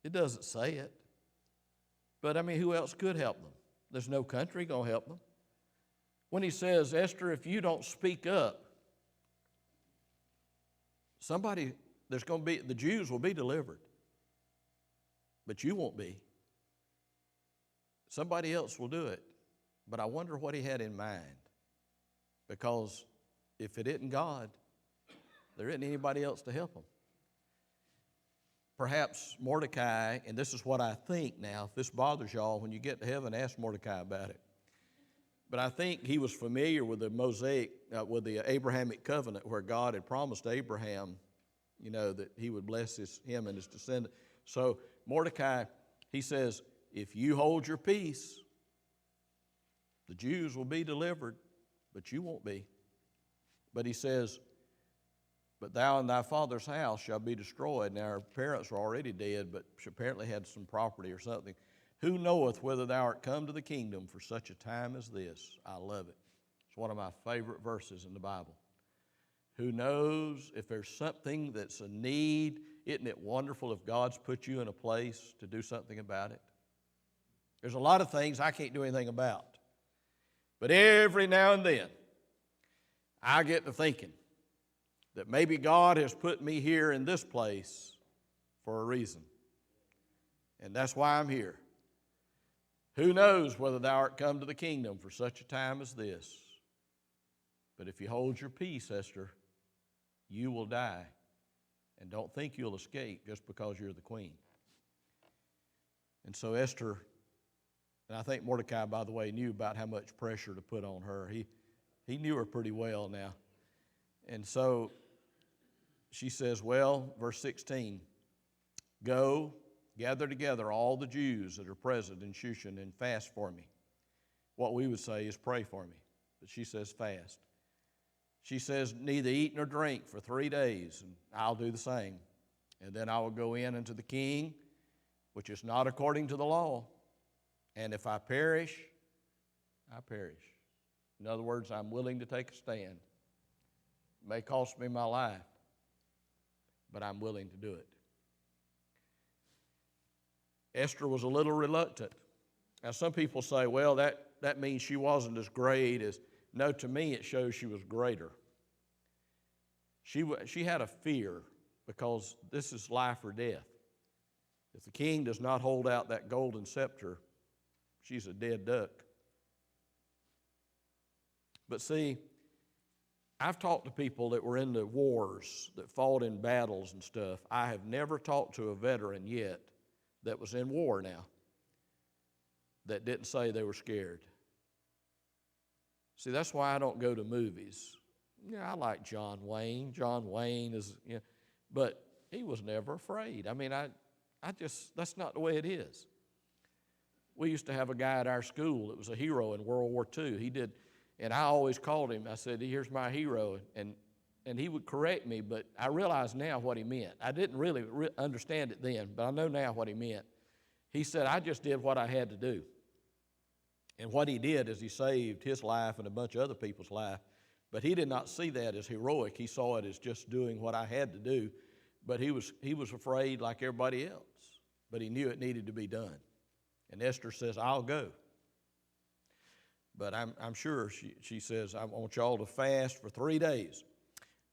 Speaker 1: It doesn't say it. But who else could help them? There's no country going to help them. When he says, Esther, if you don't speak up, the Jews will be delivered, but you won't be. Somebody else will do it. But I wonder what he had in mind, because if it isn't God, there isn't anybody else to help him. Perhaps Mordecai, and this is what I think now, if this bothers y'all, when you get to heaven, ask Mordecai about it. But I think he was familiar with the with the Abrahamic covenant, where God had promised Abraham, that he would bless him and his descendant. So Mordecai, he says, if you hold your peace, the Jews will be delivered, but you won't be. But he says, but thou and thy father's house shall be destroyed. Now, her parents were already dead, but she apparently had some property or something. Who knoweth whether thou art come to the kingdom for such a time as this? I love it. It's one of my favorite verses in the Bible. Who knows if there's something that's a need? Isn't it wonderful if God's put you in a place to do something about it? There's a lot of things I can't do anything about. But every now and then, I get to thinking that maybe God has put me here in this place for a reason. And that's why I'm here. Who knows whether thou art come to the kingdom for such a time as this? But if you hold your peace, Esther, you will die. And don't think you'll escape just because you're the queen. And so Esther, and I think Mordecai, by the way, knew about how much pressure to put on her. He knew her pretty well now. And so she says, well, verse 16, Go, gather together all the Jews that are present in Shushan and fast for me. What we would say is pray for me, but she says fast. She says neither eat nor drink for 3 days, and I'll do the same. And then I will go in unto the king, which is not according to the law. And if I perish, I perish. In other words, I'm willing to take a stand. It may cost me my life, but I'm willing to do it. Esther was a little reluctant. Now, some people say, well, that means she wasn't as great as... No, to me, it shows she was greater. She had a fear because this is life or death. If the king does not hold out that golden scepter, she's a dead duck. But see, I've talked to people that were in the wars, that fought in battles and stuff. I have never talked to a veteran yet that was in war now that didn't say they were scared. See, that's why I don't go to movies. Yeah, I like John Wayne. John Wayne is, but he was never afraid. I mean, I just, that's not the way it is. We used to have a guy at our school that was a hero in World War II. He did, and I always called him. I said, here's my hero. And he would correct me, but I realize now what he meant. I didn't really understand it then, but I know now what he meant. He said, I just did what I had to do. And what he did is he saved his life and a bunch of other people's life. But he did not see that as heroic. He saw it as just doing what I had to do. But he was afraid like everybody else. But he knew it needed to be done. And Esther says, I'll go. But I'm sure she says, I want y'all to fast for 3 days.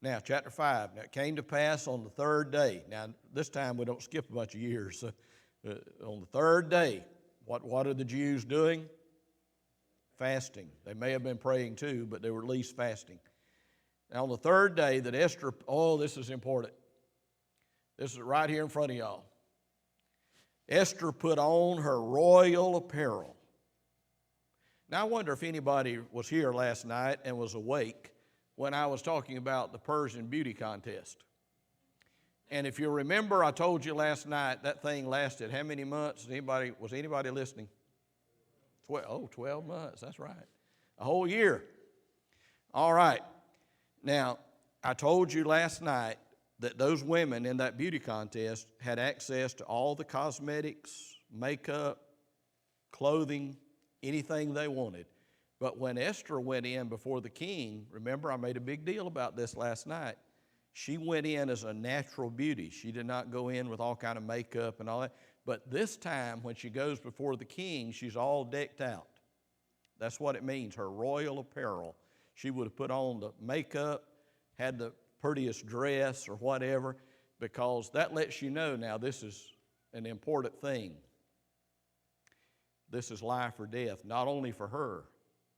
Speaker 1: Now, chapter 5. Now, it came to pass on the third day. Now, this time we don't skip a bunch of years. On the third day, what are the Jews doing? Fasting. They may have been praying too, but they were at least fasting. Now, on the third day that Esther, this is important. This is right here in front of y'all. Esther put on her royal apparel. Now, I wonder if anybody was here last night and was awake when I was talking about the Persian beauty contest. And if you remember, I told you last night that thing lasted how many months? Was anybody listening? 12 months, that's right. A whole year. All right. Now, I told you last night that those women in that beauty contest had access to all the cosmetics, makeup, clothing, anything they wanted. But when Esther went in before the king, remember I made a big deal about this last night, she went in as a natural beauty. She did not go in with all kind of makeup and all that. But this time, when she goes before the king, she's all decked out. That's what it means, her royal apparel. She would have put on the makeup, had the prettiest dress or whatever, because that lets you know now this is an important thing. This is life or death, not only for her,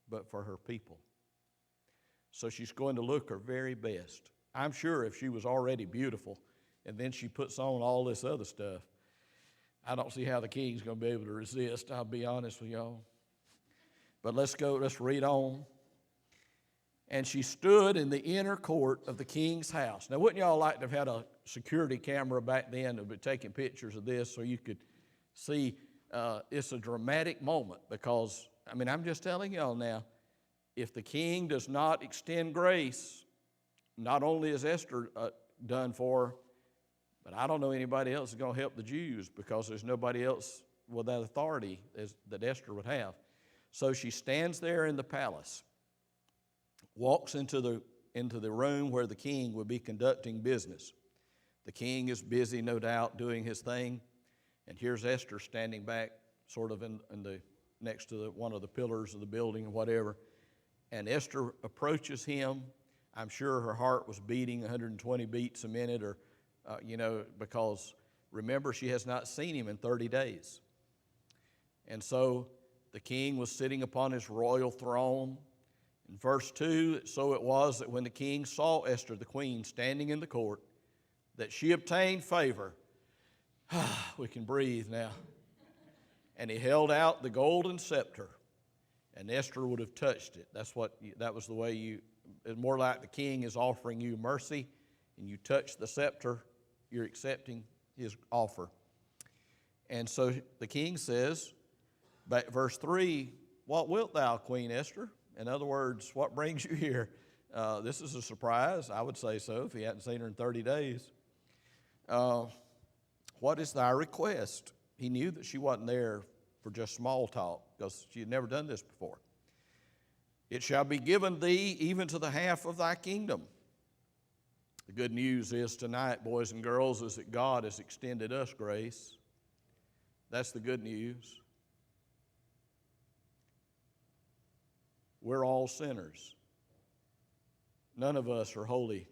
Speaker 1: but for her people. So she's going to look her very best. I'm sure if she was already beautiful and then she puts on all this other stuff, I don't see how the king's going to be able to resist, I'll be honest with y'all. But let's read on. And she stood in the inner court of the king's house. Now, wouldn't y'all like to have had a security camera back then that would be taking pictures of this so you could see it's a dramatic moment because, I'm just telling y'all now, if the king does not extend grace, not only is Esther done for, but I don't know anybody else is going to help the Jews because there's nobody else with that authority that Esther would have. So she stands there in the palace, walks into the room where the king would be conducting business. The king is busy, no doubt, doing his thing. And here's Esther standing back sort of next to one of the pillars of the building or whatever. And Esther approaches him. I'm sure her heart was beating 120 beats a minute because remember, she has not seen him in 30 days. And so the king was sitting upon his royal throne. In verse 2, so it was that when the king saw Esther, the queen, standing in the court, that she obtained favor. We can breathe now. And he held out the golden scepter, and Esther would have touched it. That was the way it's more like the king is offering you mercy, and you touch the scepter, you're accepting his offer. And so the king says, verse 3, what wilt thou, Queen Esther? In other words, what brings you here? This is a surprise. I would say so if he hadn't seen her in 30 days. What is thy request? He knew that she wasn't there for just small talk because she had never done this before. It shall be given thee even to the half of thy kingdom. The good news is tonight, boys and girls, is that God has extended us grace. That's the good news. We're all sinners. None of us are holy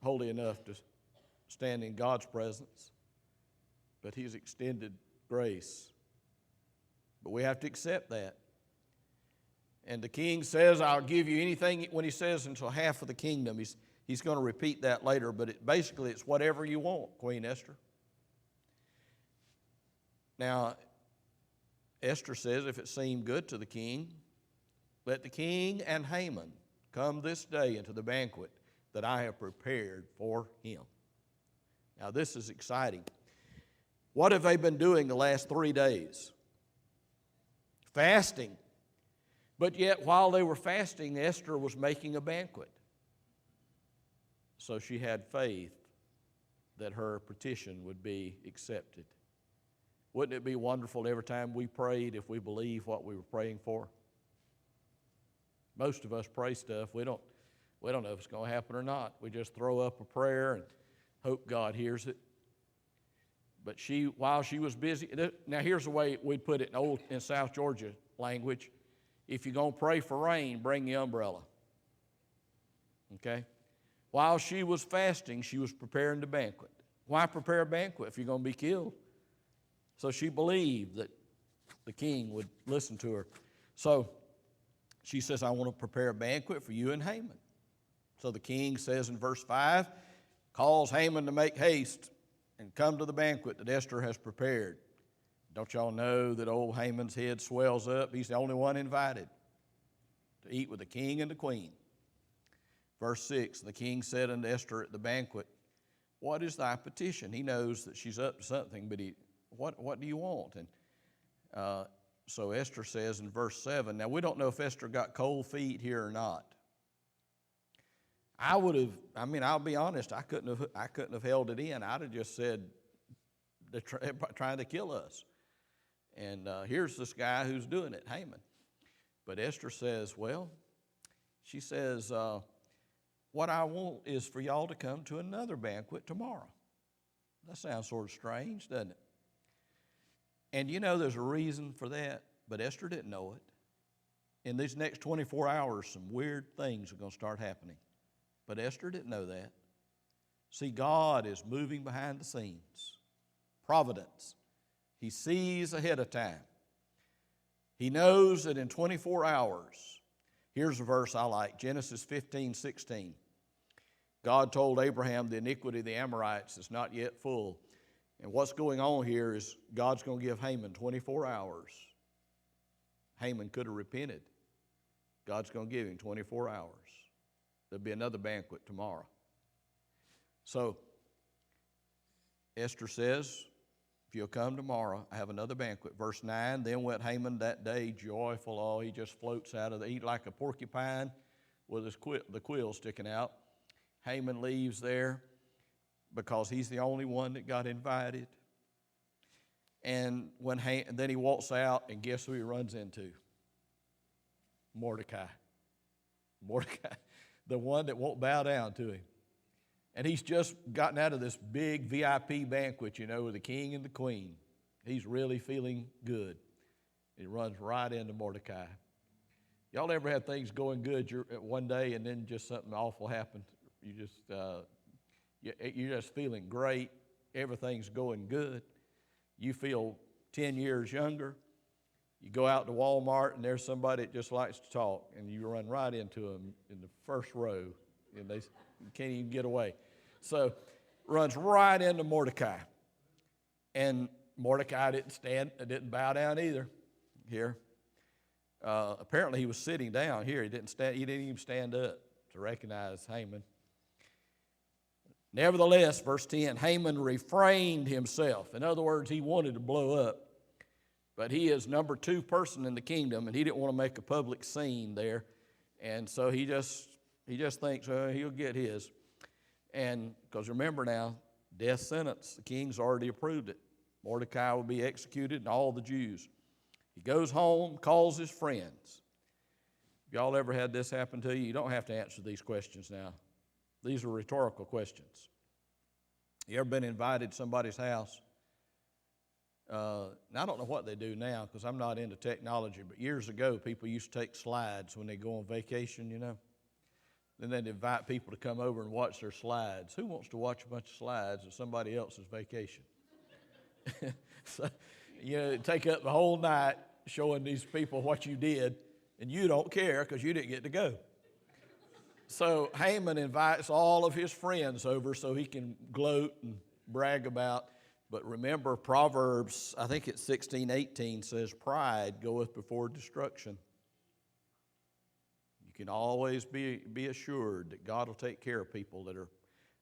Speaker 1: enough to stand in God's presence, but He's extended grace. But we have to accept that. And the king says, I'll give you anything. When he says until half of the kingdom, he's going to repeat that later, but basically it's whatever you want, Queen Esther. Now, Esther says, if it seemed good to the king, let the king and Haman come this day into the banquet that I have prepared for him. Now, this is exciting. What have they been doing the last 3 days? Fasting. But yet, while they were fasting, Esther was making a banquet. So she had faith that her petition would be accepted. Wouldn't it be wonderful every time we prayed if we believed what we were praying for? Most of us pray stuff. We don't know if it's going to happen or not. We just throw up a prayer and hope God hears it. But while she was busy, now here's the way we'd put it in South Georgia language. If you're going to pray for rain, bring the umbrella. Okay? While she was fasting, she was preparing the banquet. Why prepare a banquet if you're going to be killed? So she believed that the king would listen to her. So she says, I want to prepare a banquet for you and Haman. So the king says in verse 5, calls Haman to make haste and come to the banquet that Esther has prepared. Don't y'all know that old Haman's head swells up? He's the only one invited to eat with the king and the queen. Verse 6, the king said unto Esther at the banquet, what is thy petition? He knows that she's up to something, but what do you want? And so Esther says in verse 7, now we don't know if Esther got cold feet here or not. I'll be honest, I couldn't have held it in. I'd have just said, they're trying to kill us. And here's this guy who's doing it, Haman. But Esther says, she says, what I want is for y'all to come to another banquet tomorrow. That sounds sort of strange, doesn't it? And you know there's a reason for that, but Esther didn't know it. In these next 24 hours, some weird things are going to start happening. But Esther didn't know that. See, God is moving behind the scenes. Providence. He sees ahead of time. He knows that in 24 hours, here's a verse I like, Genesis 15:16. God told Abraham the iniquity of the Amorites is not yet full. And what's going on here is God's going to give Haman 24 hours. Haman could have repented. God's going to give him 24 hours. There'll be another banquet tomorrow. So Esther says, if you'll come tomorrow, I have another banquet. Verse 9, then went Haman that day joyful. Oh, he just floats out of eat like a porcupine with the quill sticking out. Haman leaves there because he's the only one that got invited. And then he walks out, and guess who he runs into? Mordecai. Mordecai, the one that won't bow down to him. And he's just gotten out of this big VIP banquet, with the king and the queen. He's really feeling good. He runs right into Mordecai. Y'all ever had things going good one day and then just something awful happened? You're just feeling great. Everything's going good. You feel 10 years younger. You go out to Walmart and there's somebody that just likes to talk, and you run right into them in the first row, and they can't even get away. So runs right into Mordecai. And Mordecai didn't bow down either here. Apparently he was sitting down here. He didn't even stand up to recognize Haman.
Speaker 2: Nevertheless, verse 10, Haman refrained himself. In other words, he wanted to blow up. But he is number 2 person in the kingdom, and he didn't want to make a public scene there. And so he just thinks, he'll get his. And because remember now, death sentence, the king's already approved it. Mordecai will be executed and all the Jews. He goes home, calls his friends. If y'all ever had this happen to you, you don't have to answer these questions now. These are rhetorical questions. You ever been invited to somebody's house? Now, I don't know what they do now because I'm not into technology, but years ago, people used to take slides when they go on vacation, you know. Then they'd invite people to come over and watch their slides. Who wants to watch a bunch of slides at somebody else's vacation? So, you know, it'd take up the whole night showing these people what you did, and you don't care because you didn't get to go. So Haman invites all of his friends over so he can gloat and brag about. But remember, Proverbs, I think it's 16:18 says, pride goeth before destruction. You can always be assured that God will take care of people that are,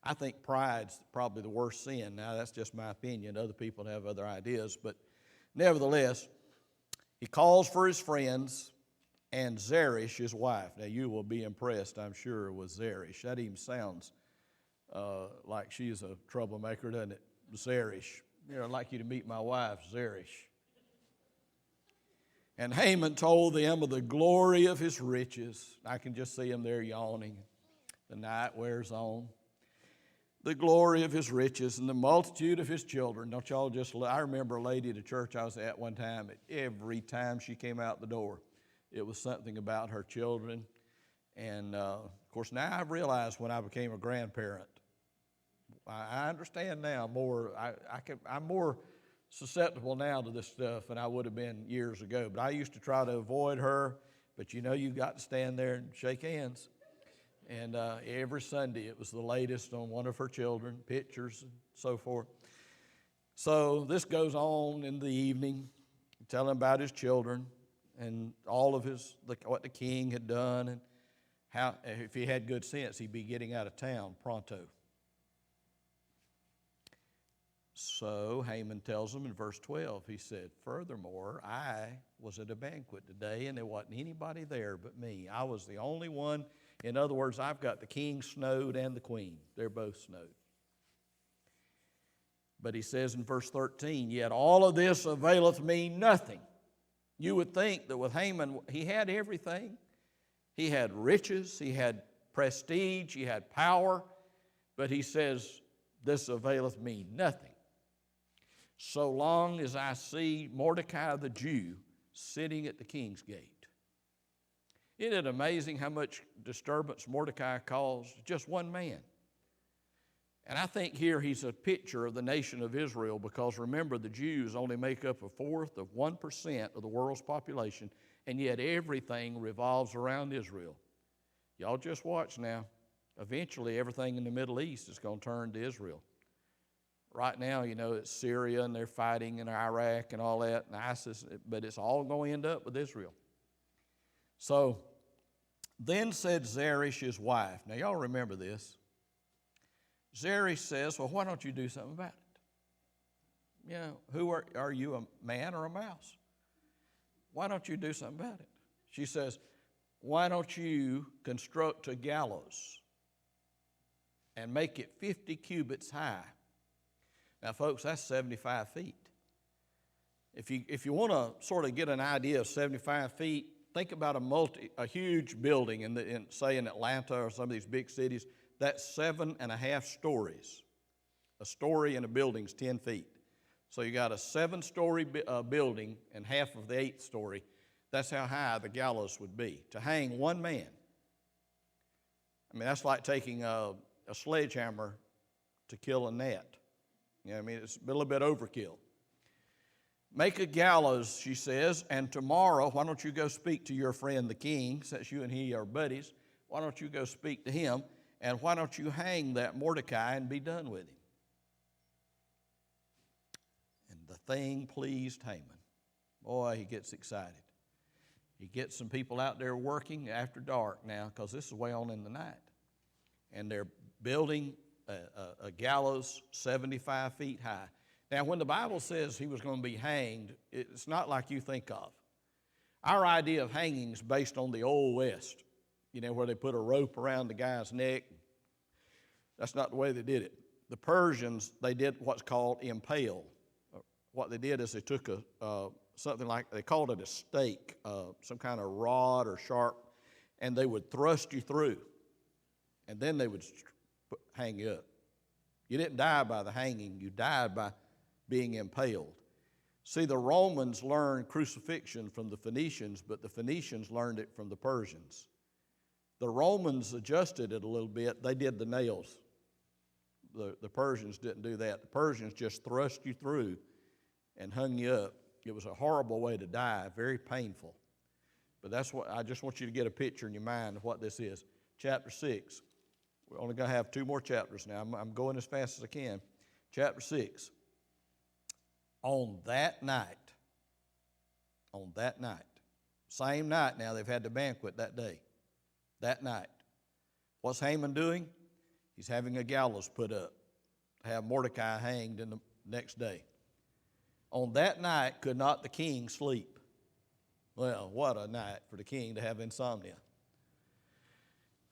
Speaker 2: I think pride's probably the worst sin. Now, that's just my opinion. Other people have other ideas. But nevertheless, he calls for his friends and Zeresh, his wife. Now, you will be impressed, I'm sure, with Zeresh. That even sounds like she's a troublemaker, doesn't it? Zeresh. You know, I'd like you to meet my wife, Zeresh. And Haman told them of the glory of his riches. I can just see him there yawning. The night wears on. The glory of his riches and the multitude of his children. Don't y'all just, I remember a lady at a church I was at one time, every time she came out the door, it was something about her children. And, of course, now I've realized when I became a grandparent, I understand now more. I'm more susceptible now to this stuff than I would have been years ago. But I used to try to avoid her. But, you know, you got to stand there and shake hands. And every Sunday it was the latest on one of her children, pictures and so forth. So this goes on in the evening, telling about his children and all of what the king had done and how, if he had good sense, he'd be getting out of town pronto. So Haman tells them in verse 12, he said, furthermore, I was at a banquet today and there wasn't anybody there but me. I was the only one. In other words, I've got the king snowed and the queen. They're both snowed. But he says in verse 13, yet all of this availeth me nothing. You would think that with Haman, he had everything. He had riches, he had prestige, he had power. But he says, this availeth me nothing. So long as I see Mordecai the Jew sitting at the king's gate. Isn't it amazing how much disturbance Mordecai caused? Just one man. And I think here he's a picture of the nation of Israel because remember, the Jews only make up 1/4 of 1% of the world's population, and yet everything revolves around Israel. Y'all just watch now. Eventually, everything in the Middle East is going to turn to Israel. Right now, you know, it's Syria, and they're fighting in Iraq and all that, and ISIS, but it's all going to end up with Israel. So, then said Zeresh, his wife. Now, y'all remember this. Zeresh says, well, why don't you do something about it? You know, who are you, a man or a mouse? Why don't you do something about it? She says, why don't you construct a gallows and make it 50 cubits high? Now, folks, that's 75 feet. If you want to sort of get an idea of 75 feet, think about a huge building in say in Atlanta or some of these big cities. That's 7.5 stories. A story in a building is 10 feet. So you got a 7-story building and half of the 8th story. That's how high the gallows would be to hang one man. I mean, that's like taking a sledgehammer to kill a gnat. You know what I mean? It's a little bit overkill. Make a gallows, she says, and tomorrow, why don't you go speak to your friend the king, since you and he are buddies, why don't you go speak to him, and why don't you hang that Mordecai and be done with him? And the thing pleased Haman. Boy, he gets excited. He gets some people out there working after dark now, because this is way on in the night. And they're building a gallows 75 feet high. Now, when the Bible says he was going to be hanged, it's not like you think of. Our idea of hanging is based on the Old West, where they put a rope around the guy's neck. That's not the way they did it. The Persians, they did what's called impale. What they did is they took something like, they called it a stake, some kind of rod or sharp, and they would thrust you through, and then they would hang you up. You didn't die by the hanging, you died by being impaled. See, the Romans learned crucifixion from the Phoenicians, but the Phoenicians learned it from the Persians. The Romans adjusted it a little bit. They did the nails. The Persians didn't do that. The Persians just thrust you through and hung you up. It was a horrible way to die, very painful. But that's what I just want you to get a picture in your mind of what this is. Chapter 6. We're only going to have 2 more chapters now. I'm going as fast as I can. Chapter 6. On that night, same night now, they've had the banquet that day. That night. What's Haman doing? He's having a gallows put up to have Mordecai hanged in the next day. On that night could not the king sleep. Well, what a night for the king to have insomnia.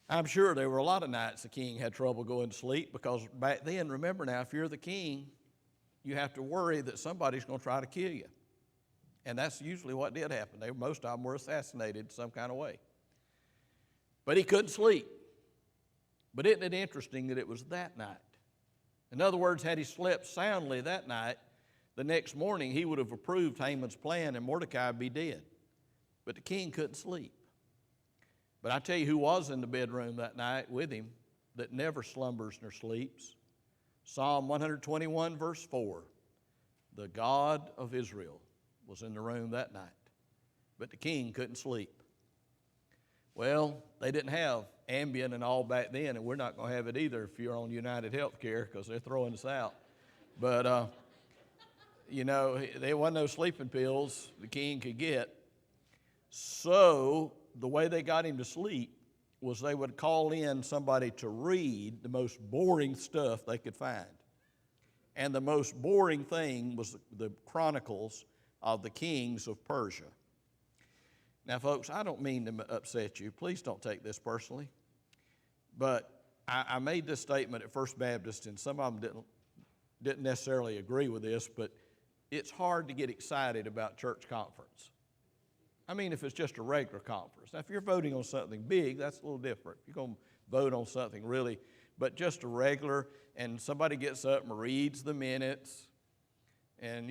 Speaker 2: I'm sure there were a lot of nights the king had trouble going to sleep, because back then, remember now, if you're the king, you have to worry that somebody's going to try to kill you. And that's usually what did happen. Most of them were assassinated some kind of way. But he couldn't sleep. But isn't it interesting that it was that night? In other words, had he slept soundly that night, the next morning he would have approved Haman's plan and Mordecai would be dead. But the king couldn't sleep. But I tell you who was in the bedroom that night with him that never slumbers nor sleeps. Psalm 121, verse 4. The God of Israel was in the room that night. But the king couldn't sleep. Well, they didn't have Ambien and all back then, and we're not going to have it either if you're on United Healthcare, because they're throwing us out. But, there wasn't no sleeping pills the king could get. So the way they got him to sleep was they would call in somebody to read the most boring stuff they could find. And the most boring thing was the chronicles of the kings of Persia. Now, folks, I don't mean to upset you. Please don't take this personally. But I made this statement at First Baptist, and some of them didn't necessarily agree with this, but it's hard to get excited about church conference. I mean, if it's just a regular conference. Now, if you're voting on something big, that's a little different. You're going to vote on something really, but just a regular, and somebody gets up and reads the minutes. And,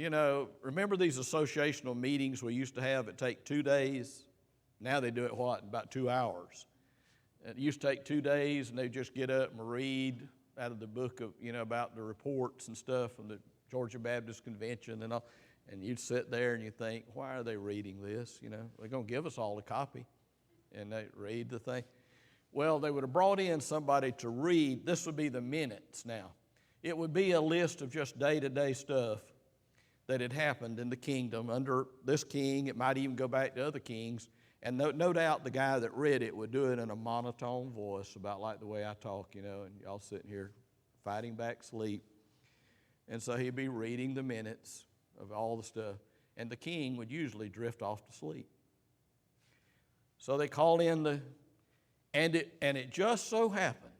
Speaker 2: remember these associational meetings we used to have that take 2 days? Now they do it, in about 2 hours. It used to take 2 days, and they just get up and read out of the book of, about the reports and stuff from the Georgia Baptist Convention and all. And you'd sit there and you think, why are they reading this? They're going to give us all a copy. And they read the thing. Well, they would have brought in somebody to read. This would be the minutes now. It would be a list of just day-to-day stuff that had happened in the kingdom under this king. It might even go back to other kings. And no doubt the guy that read it would do it in a monotone voice, about like the way I talk, and y'all sitting here fighting back sleep. And so he'd be reading the minutes of all the stuff. And the king would usually drift off to sleep. So they called in and it just so happened,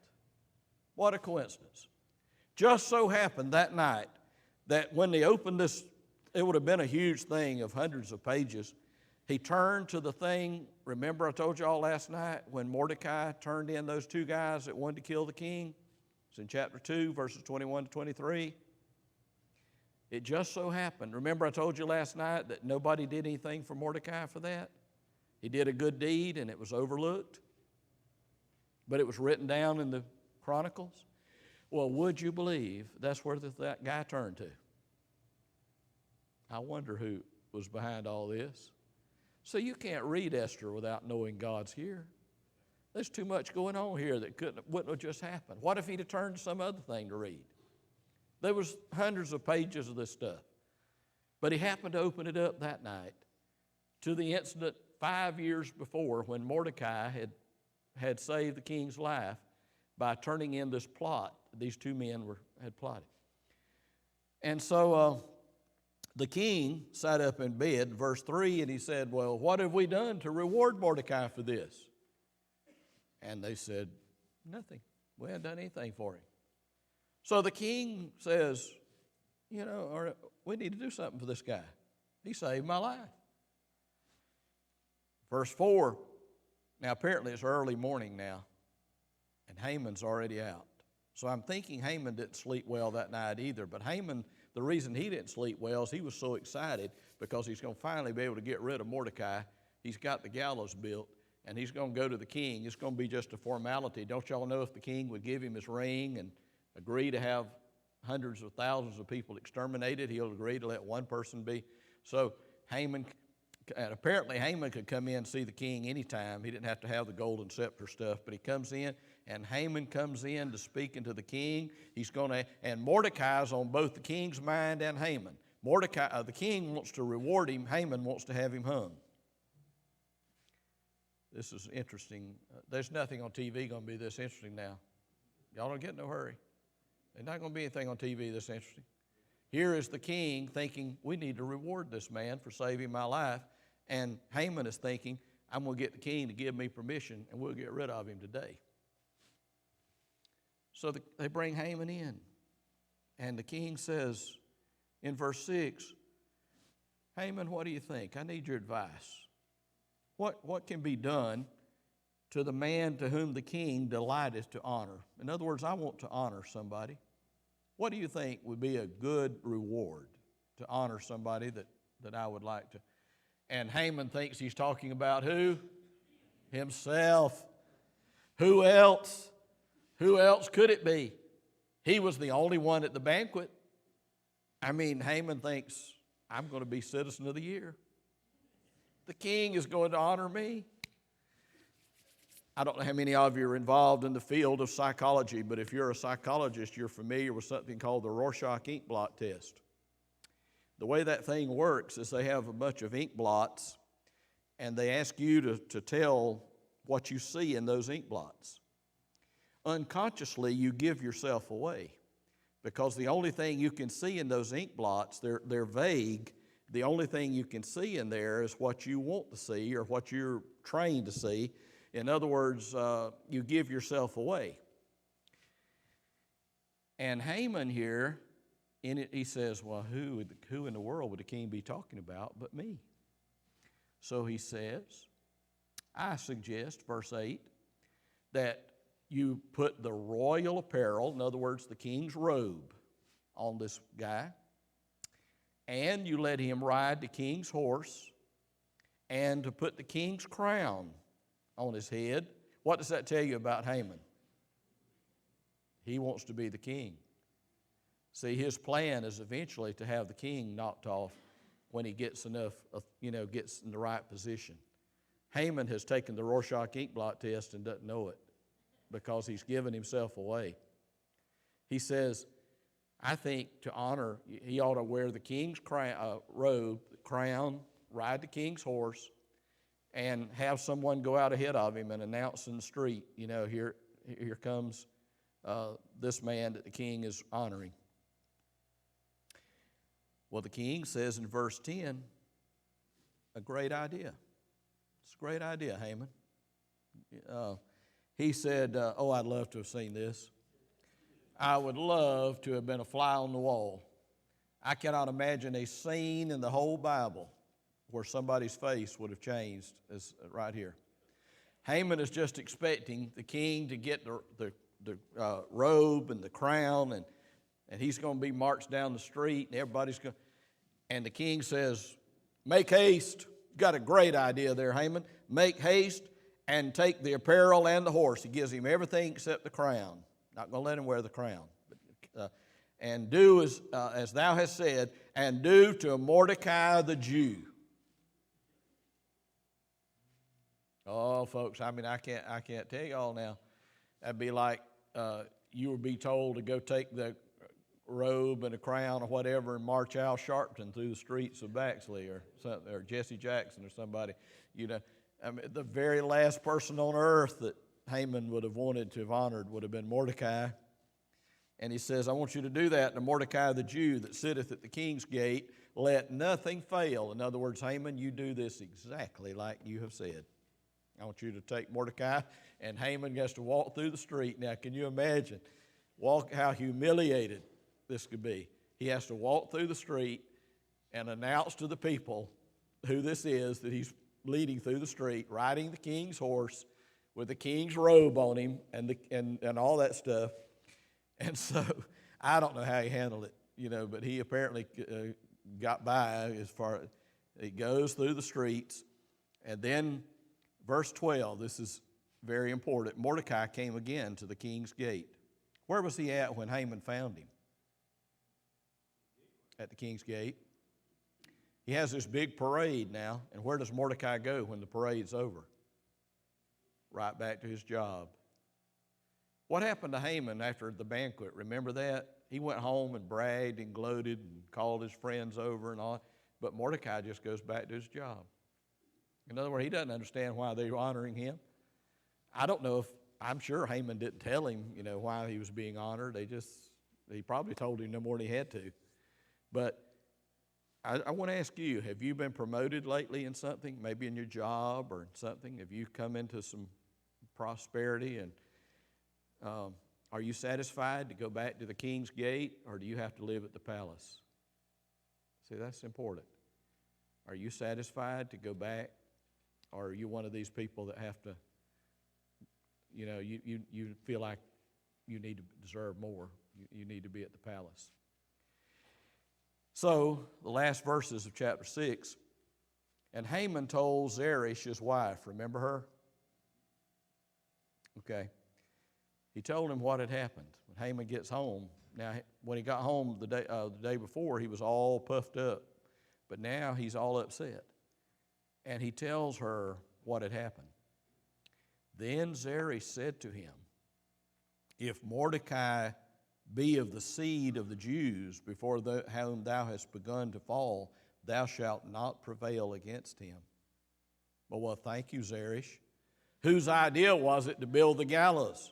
Speaker 2: what a coincidence, just so happened that night that when they opened this, it would have been a huge thing of hundreds of pages. He turned to the thing, remember I told you all last night when Mordecai turned in those 2 guys that wanted to kill the king? It's in chapter 2, verses 21 to 23. It just so happened. Remember I told you last night that nobody did anything for Mordecai for that? He did a good deed and it was overlooked. But it was written down in the Chronicles. Well, would you believe that's where that guy turned to? I wonder who was behind all this. So you can't read Esther without knowing God's here. There's too much going on here that wouldn't have just happened. What if he'd have turned to some other thing to read? There was hundreds of pages of this stuff. But he happened to open it up that night to the incident 5 years before when Mordecai had saved the king's life by turning in this plot these two men had plotted. And so the king sat up in bed, verse 3, and he said, well, what have we done to reward Mordecai for this? And they said, nothing. We haven't done anything for him. So the king says, we need to do something for this guy. He saved my life. Verse 4, now apparently it's early morning now, and Haman's already out. So I'm thinking Haman didn't sleep well that night either. But Haman, the reason he didn't sleep well is he was so excited because he's going to finally be able to get rid of Mordecai. He's got the gallows built, and he's going to go to the king. It's going to be just a formality. Don't y'all know if the king would give him his ring and agree to have hundreds of thousands of people exterminated, he'll agree to let one person be. So Haman, and apparently Haman could come in and see the king anytime. He didn't have to have the golden scepter stuff, but he comes in, and Haman comes in to speak into the king. And Mordecai's on both the king's mind and Haman. Mordecai, the king wants to reward him. Haman wants to have him hung. This is interesting. There's nothing on TV going to be this interesting now. Y'all don't get in no hurry. There's not going to be anything on TV this interesting. Here is the king thinking, we need to reward this man for saving my life. And Haman is thinking, I'm going to get the king to give me permission, and we'll get rid of him today. So they bring Haman in. And the king says in verse 6, Haman, what do you think? I need your advice. What can be done to the man to whom the king delighteth to honor? In other words, I want to honor somebody. What do you think would be a good reward to honor somebody that I would like to? And Haman thinks he's talking about who? Himself. Who else? Who else could it be? He was the only one at the banquet. I mean, Haman thinks, I'm going to be citizen of the year. The king is going to honor me. I don't know how many of you are involved in the field of psychology, but if you're a psychologist, you're familiar with something called the Rorschach ink blot test. The way that thing works is they have a bunch of ink blots, and they ask you to tell what you see in those ink blots. Unconsciously, you give yourself away because the only thing you can see in those ink blots, they're vague. The only thing you can see in there is what you want to see or what you're trained to see. In other words, you give yourself away. And Haman here, in it, he says, well, who in the world would the king be talking about but me? So he says, I suggest, verse 8, that you put the royal apparel, in other words, the king's robe, on this guy, and you let him ride the king's horse, and to put the king's crown on his head. What does that tell you about Haman? He wants to be the king. See, his plan is eventually to have the king knocked off when he gets enough, gets in the right position. Haman has taken the Rorschach ink blot test and doesn't know it because he's given himself away. He says, I think to honor, he ought to wear the king's robe, crown, ride the king's horse, and have someone go out ahead of him and announce in the street, here comes this man that the king is honoring. Well, the king says in verse 10, a great idea. It's a great idea, Haman. He said, I'd love to have seen this. I would love to have been a fly on the wall. I cannot imagine a scene in the whole Bible where somebody's face would have changed as right here. Haman is just expecting the king to get the robe and the crown, and he's going to be marched down the street, and everybody's going. And the king says, make haste. You've got a great idea there, Haman. Make haste and take the apparel and the horse. He gives him everything except the crown. Not going to let him wear the crown. And do as thou hast said, and do to Mordecai the Jew. Oh, folks, I can't tell y'all now. That'd be like you would be told to go take the robe and a crown or whatever and march Al Sharpton through the streets of Baxley or something, or Jesse Jackson or somebody. The very last person on earth that Haman would have wanted to have honored would have been Mordecai. And he says, I want you to do that to Mordecai the Jew that sitteth at the king's gate. Let nothing fail. In other words, Haman, you do this exactly like you have said. I want you to take Mordecai, and Haman has to walk through the street. Now, can you imagine how humiliated this could be? He has to walk through the street and announce to the people who this is that he's leading through the street, riding the king's horse with the king's robe on him and all that stuff. And so I don't know how he handled it, but he apparently got by as far as he goes through the streets. And then verse 12, this is very important. Mordecai came again to the king's gate. Where was he at when Haman found him? At the king's gate. He has this big parade now, and where does Mordecai go when the parade's over? Right back to his job. What happened to Haman after the banquet? Remember that? He went home and bragged and gloated and called his friends over and all, but Mordecai just goes back to his job. In other words, he doesn't understand why they're honoring him. I don't know I'm sure Haman didn't tell him, why he was being honored. He probably told him no more than he had to. But I want to ask you, have you been promoted lately in something, maybe in your job or something? Have you come into some prosperity? And are you satisfied to go back to the king's gate, or do you have to live at the palace? See, that's important. Are you satisfied to go back, or are you one of these people that have to, you feel like you need to deserve more? You need to be at the palace. So, the last verses of chapter 6, and Haman told Zeresh, his wife, remember her? Okay. He told him what had happened. When Haman gets home, now when he got home the day before, he was all puffed up, but now he's all upset. And he tells her what had happened. Then Zeresh said to him, if Mordecai be of the seed of the Jews, before whom thou hast begun to fall, thou shalt not prevail against him. Well, thank you, Zeresh. Whose idea was it to build the gallows?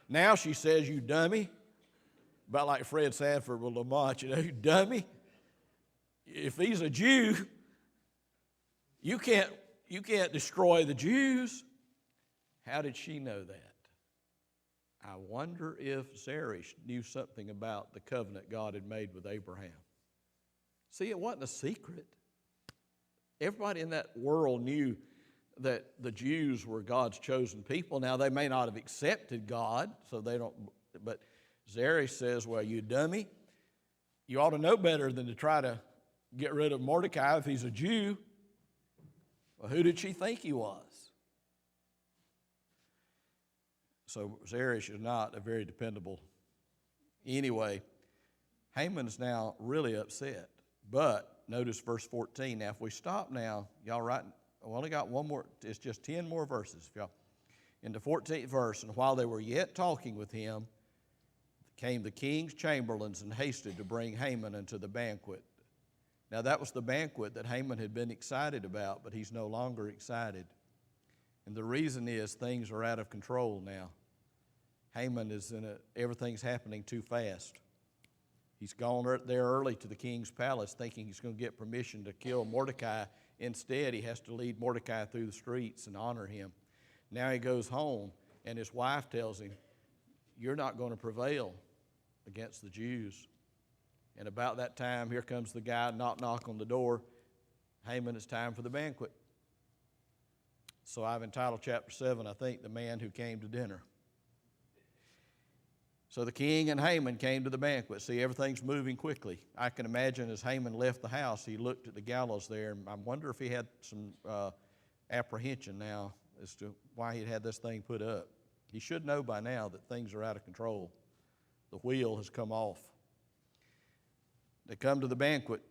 Speaker 2: Now she says, you dummy. About like Fred Sanford with Lamont, you dummy. If he's a Jew, you can't destroy the Jews. How did she know that? I wonder if Zeresh knew something about the covenant God had made with Abraham. See, it wasn't a secret. Everybody in that world knew that the Jews were God's chosen people. Now, they may not have accepted God, so they don't, but Zeresh says, well, you dummy, you ought to know better than to try to get rid of Mordecai if he's a Jew. Well, who did she think he was? So Zeresh is not a very dependable. Anyway, Haman's now really upset. But notice verse 14. Now, if we stop now, y'all writing, I've only got one more, it's just 10 more verses. Y'all. In the 14th verse, and while they were yet talking with him, came the king's chamberlains and hasted to bring Haman unto the banquet. Now, that was the banquet that Haman had been excited about, but he's no longer excited. And the reason is things are out of control now. Haman is everything's happening too fast. He's gone there early to the king's palace thinking he's going to get permission to kill Mordecai. Instead, he has to lead Mordecai through the streets and honor him. Now he goes home, and his wife tells him, you're not going to prevail against the Jews. And about that time, here comes the guy, knock on the door. Haman, it's time for the banquet. So I've entitled chapter 7, I think, The Man Who Came to Dinner. So the king and Haman came to the banquet. See, everything's moving quickly. I can imagine as Haman left the house, he looked at the gallows there, and I wonder if he had some apprehension now as to why he'd had this thing put up. He should know by now that things are out of control. The wheel has come off. They come to the banquet,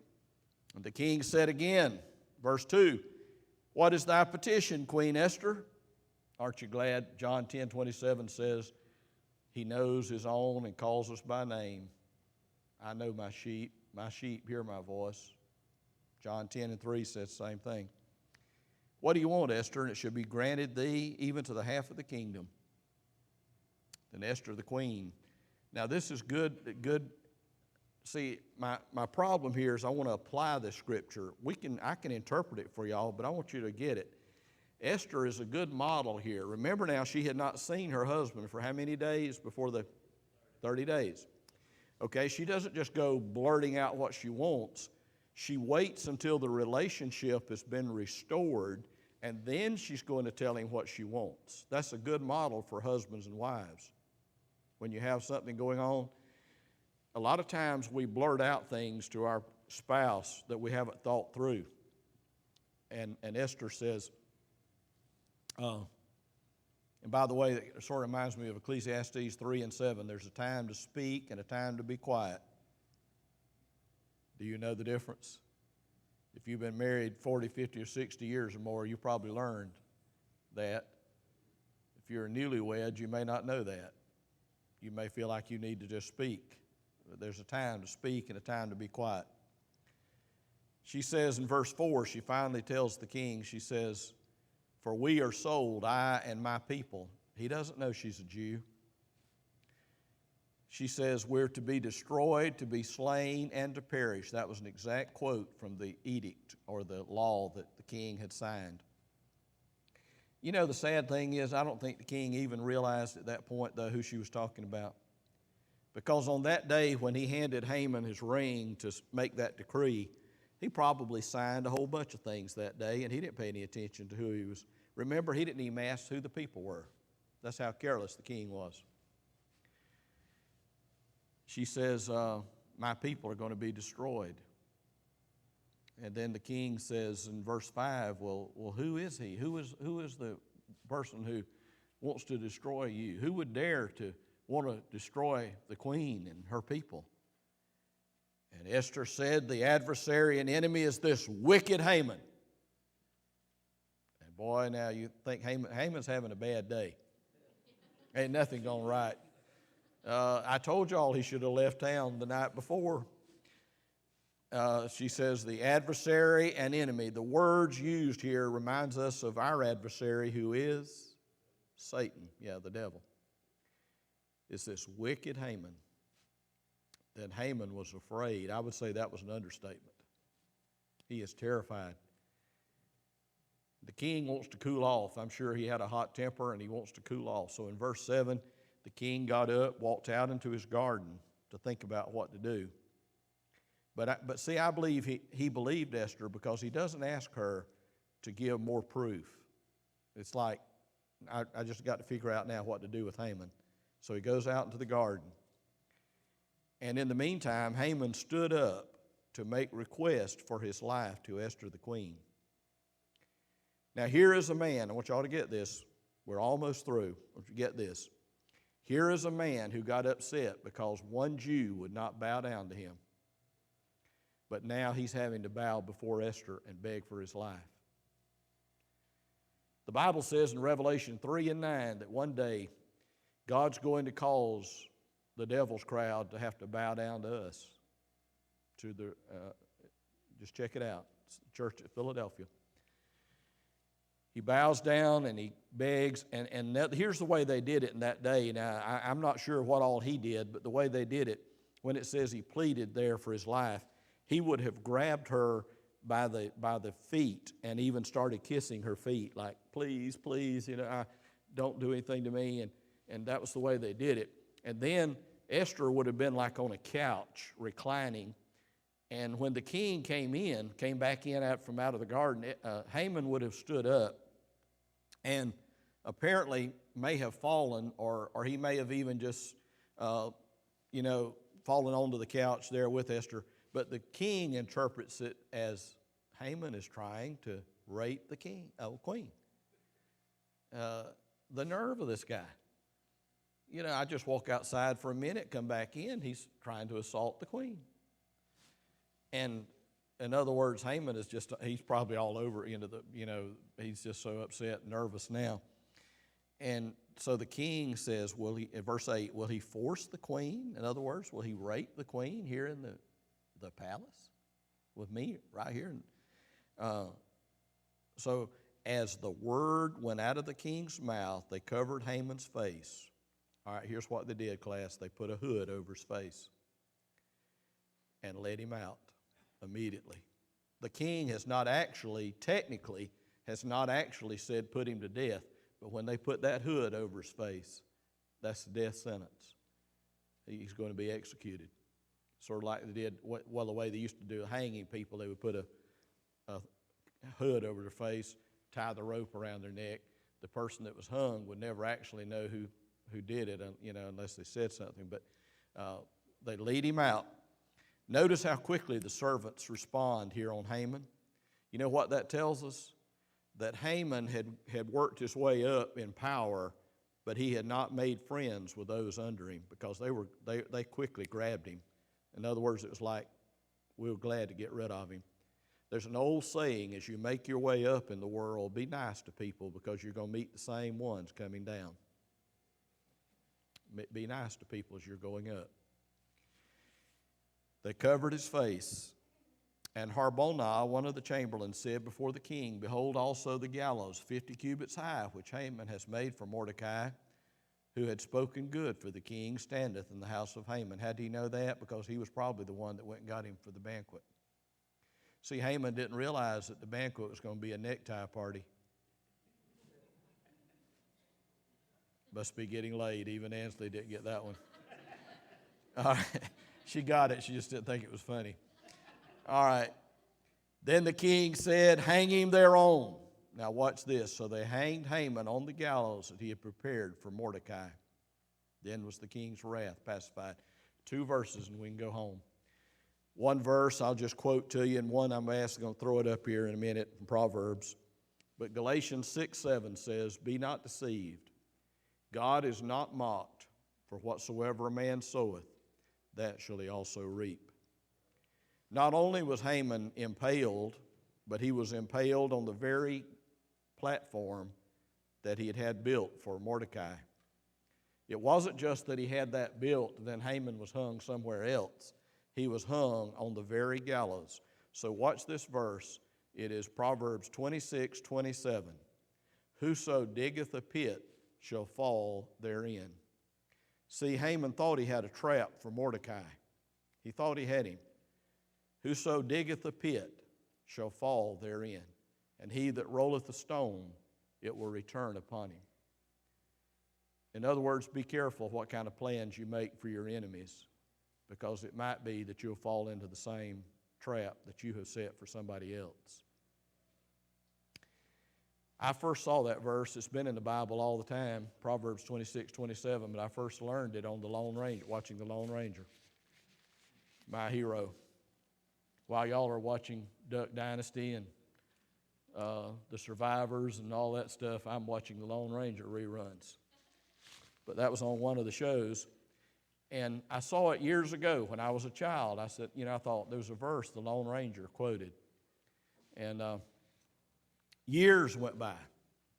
Speaker 2: and the king said again, verse 2, what is thy petition, Queen Esther? Aren't you glad? John 10:27 says, he knows his own and calls us by name. I know my sheep hear my voice. John 10:3 says the same thing. What do you want, Esther? And it shall be granted thee even to the half of the kingdom.
Speaker 1: than Esther the queen. Now this is good. See, my problem here is I want to apply this scripture. I can interpret it for y'all, but I want you to get it. Esther is a good model here. Remember now, she had not seen her husband for how many days before the 30 days? Okay, she doesn't just go blurting out what she wants. She waits until the relationship has been restored, and then she's going to tell him what she wants. That's a good model for husbands and wives. When you have something going on, a lot of times we blurt out things to our spouse that we haven't thought through. And Esther says, and by the way, it sort of reminds me of Ecclesiastes 3 and 7. There's a time to speak and a time to be quiet. Do you know the difference? If you've been married 40, 50, or 60 years or more, you probably learned that. If you're a newlywed, you may not know that. You may feel like you need to just speak. There's a time to speak and a time to be quiet. She says in verse 4, she finally tells the king, she says, "For we are sold, I and my people." He doesn't know she's a Jew. She says, "We're to be destroyed, to be slain, and to perish." That was an exact quote from the edict or the law that the king had signed. You know, the sad thing is, I don't think the king even realized at that point, though, who she was talking about. Because on that day when he handed Haman his ring to make that decree, he probably signed a whole bunch of things that day, and he didn't pay any attention to who he was. Remember, he didn't even ask who the people were. That's how careless the king was. She says, "My people are going to be destroyed." And then the king says in verse 5, well, who is he? Who is the person who wants to destroy you? Who would dare to want to destroy the queen and her people? And Esther said, "The adversary and enemy is this wicked Haman." And boy, now you think Haman's having a bad day. Ain't nothing going right. I told y'all he should have left town the night before. She says, "The adversary and enemy." The words used here reminds us of our adversary, who is Satan. Yeah, the devil. It's this wicked Haman. That Haman was afraid. I would say that was an understatement. He is terrified. The king wants to cool off. I'm sure he had a hot temper and he wants to cool off. So in verse 7, the king got up, walked out into his garden to think about what to do. But see, I believe he believed Esther because he doesn't ask her to give more proof. It's like, I just got to figure out now what to do with Haman. So he goes out into the garden. And in the meantime, Haman stood up to make request for his life to Esther the queen. Now here is a man, I want you all to get this. We're almost through. I want you to get this. Here is a man who got upset because one Jew would not bow down to him. But now he's having to bow before Esther and beg for his life. The Bible says in Revelation 3 and 9 that one day God's going to cause the devil's crowd to have to bow down to us. Just check it out. It's the church at Philadelphia. He bows down and he begs, and here's the way they did it in that day. Now, I'm not sure what all he did, but the way they did it, when it says he pleaded there for his life, he would have grabbed her by the feet and even started kissing her feet, like, "Please, please, don't do anything to me." And that was the way they did it. And then Esther would have been like on a couch, reclining. And when the king came back in from out of the garden, Haman would have stood up and apparently may have fallen, or he may have even just, fallen onto the couch there with Esther. But the king interprets it as Haman is trying to rape the queen. The nerve of this guy. I just walk outside for a minute, come back in, he's trying to assault the queen. And in other words, Haman is he's probably all over he's just so upset and nervous now. And so the king says, verse 8, will he force the queen? In other words, will he rape the queen here in the palace with me right here? So as the word went out of the king's mouth, they covered Haman's face All right, here's what they did, class. They put a hood over his face and let him out immediately. The king has not actually, technically, has not actually said put him to death, but when they put that hood over his face, that's the death sentence. He's going to be executed. Sort of like they did, well, the way they used to do hanging people, they would put a hood over their face, tie the rope around their neck. The person that was hung would never actually know who did it, unless they said something. But they lead him out. Notice how quickly the servants respond here on Haman. You know what that tells us? That Haman had worked his way up in power, but he had not made friends with those under him because they quickly grabbed him. In other words, it was like, we were glad to get rid of him. There's an old saying, as you make your way up in the world, be nice to people because you're going to meet the same ones coming down. Be nice to people as you're going up. They covered his face. And Harbonah, one of the chamberlains, said before the king, behold also the gallows, 50 cubits high, which Haman has made for Mordecai, who had spoken good for the king, standeth in the house of Haman. How do you know that? Because he was probably the one that went and got him for the banquet. See, Haman didn't realize that the banquet was going to be a necktie party. Must be getting laid. Even Ansley didn't get that one. All right. She got it. She just didn't think it was funny. All right. Then the king said, hang him thereon. Now watch this. So they hanged Haman on the gallows that he had prepared for Mordecai. Then was the king's wrath pacified. 2 verses and we can go home. One verse I'll just quote to you, and one I'm going to throw it up here in a minute from Proverbs. But Galatians 6:7 says, be not deceived. God is not mocked, for whatsoever a man soweth, that shall he also reap. Not only was Haman impaled, but he was impaled on the very platform that he had built for Mordecai. It wasn't just that he had that built and then Haman was hung somewhere else. He was hung on the very gallows. So watch this verse. It is Proverbs 26:27. Whoso diggeth a pit shall fall therein. See, Haman thought he had a trap for Mordecai. He thought he had him. Whoso diggeth a pit shall fall therein, and he that rolleth a stone, it will return upon him. In other words, be careful what kind of plans you make for your enemies, because it might be that you'll fall into the same trap that you have set for somebody else. I first saw that verse. It's been in the Bible all the time, Proverbs 26:27, but I first learned it on the Lone Ranger, watching the Lone Ranger, my hero. While y'all are watching Duck Dynasty and the Survivors and all that stuff, I'm watching the Lone Ranger reruns. But that was on one of the shows. And I saw it years ago when I was a child. I said, I thought there was a verse the Lone Ranger quoted. And years went by,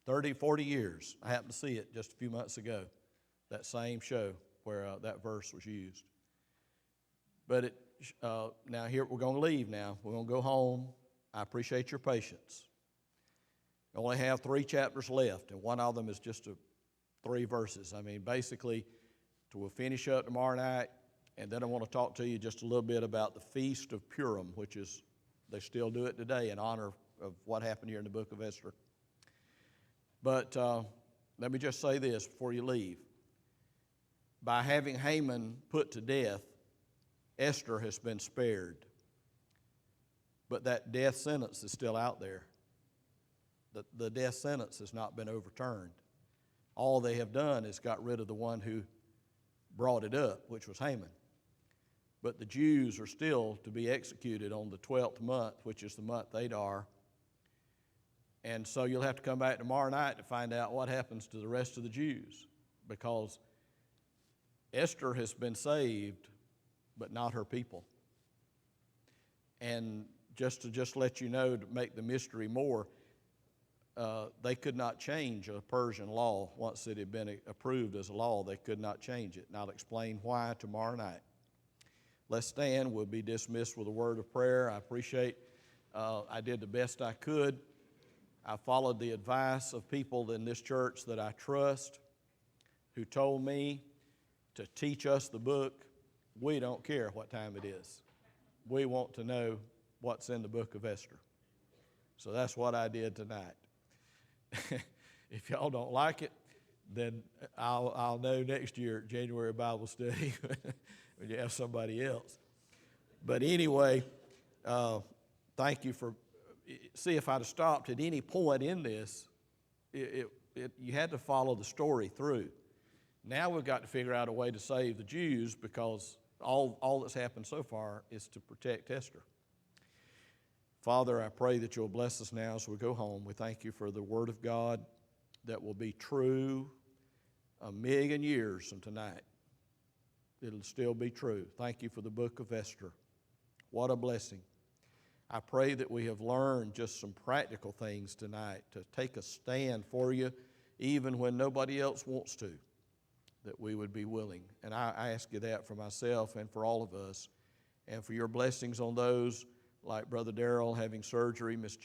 Speaker 1: 30, 40 years. I happened to see it just a few months ago, that same show where that verse was used. But now here, we're going to leave now. We're going to go home. I appreciate your patience. I only have 3 chapters left, and one of them is just 3 verses. I mean, basically, we'll finish up tomorrow night, and then I want to talk to you just a little bit about the Feast of Purim, which is, they still do it today in honor of what happened here in the book of Esther. But let me just say this before you leave. By having Haman put to death, Esther has been spared. But that death sentence is still out there. The death sentence has not been overturned. All they have done is got rid of the one who brought it up, which was Haman. But the Jews are still to be executed on the 12th month, which is the month Adar. And so you'll have to come back tomorrow night to find out what happens to the rest of the Jews, because Esther has been saved, but not her people. And just to let you know, to make the mystery more, they could not change a Persian law. Once it had been approved as a law, they could not change it. And I'll explain why tomorrow night. Let's stand. We'll be dismissed with a word of prayer. I appreciate, I did the best I could. I followed the advice of people in this church that I trust, who told me to teach us the book, we don't care what time it is. We want to know what's in the book of Esther. So that's what I did tonight. If y'all don't like it, then I'll know next year at January Bible study when you have somebody else. But anyway, thank you for, see, if I'd have stopped at any point in this, you had to follow the story through. Now we've got to figure out a way to save the Jews, because all that's happened so far is to protect Esther. Father, I pray that you'll bless us now as we go home. We thank you for the Word of God that will be true 1,000,000 years from tonight. It'll still be true. Thank you for the book of Esther. What a blessing. I pray that we have learned just some practical things tonight to take a stand for you, even when nobody else wants to, that we would be willing. And I ask you that for myself and for all of us, and for your blessings on those like Brother Darrell having surgery, Miss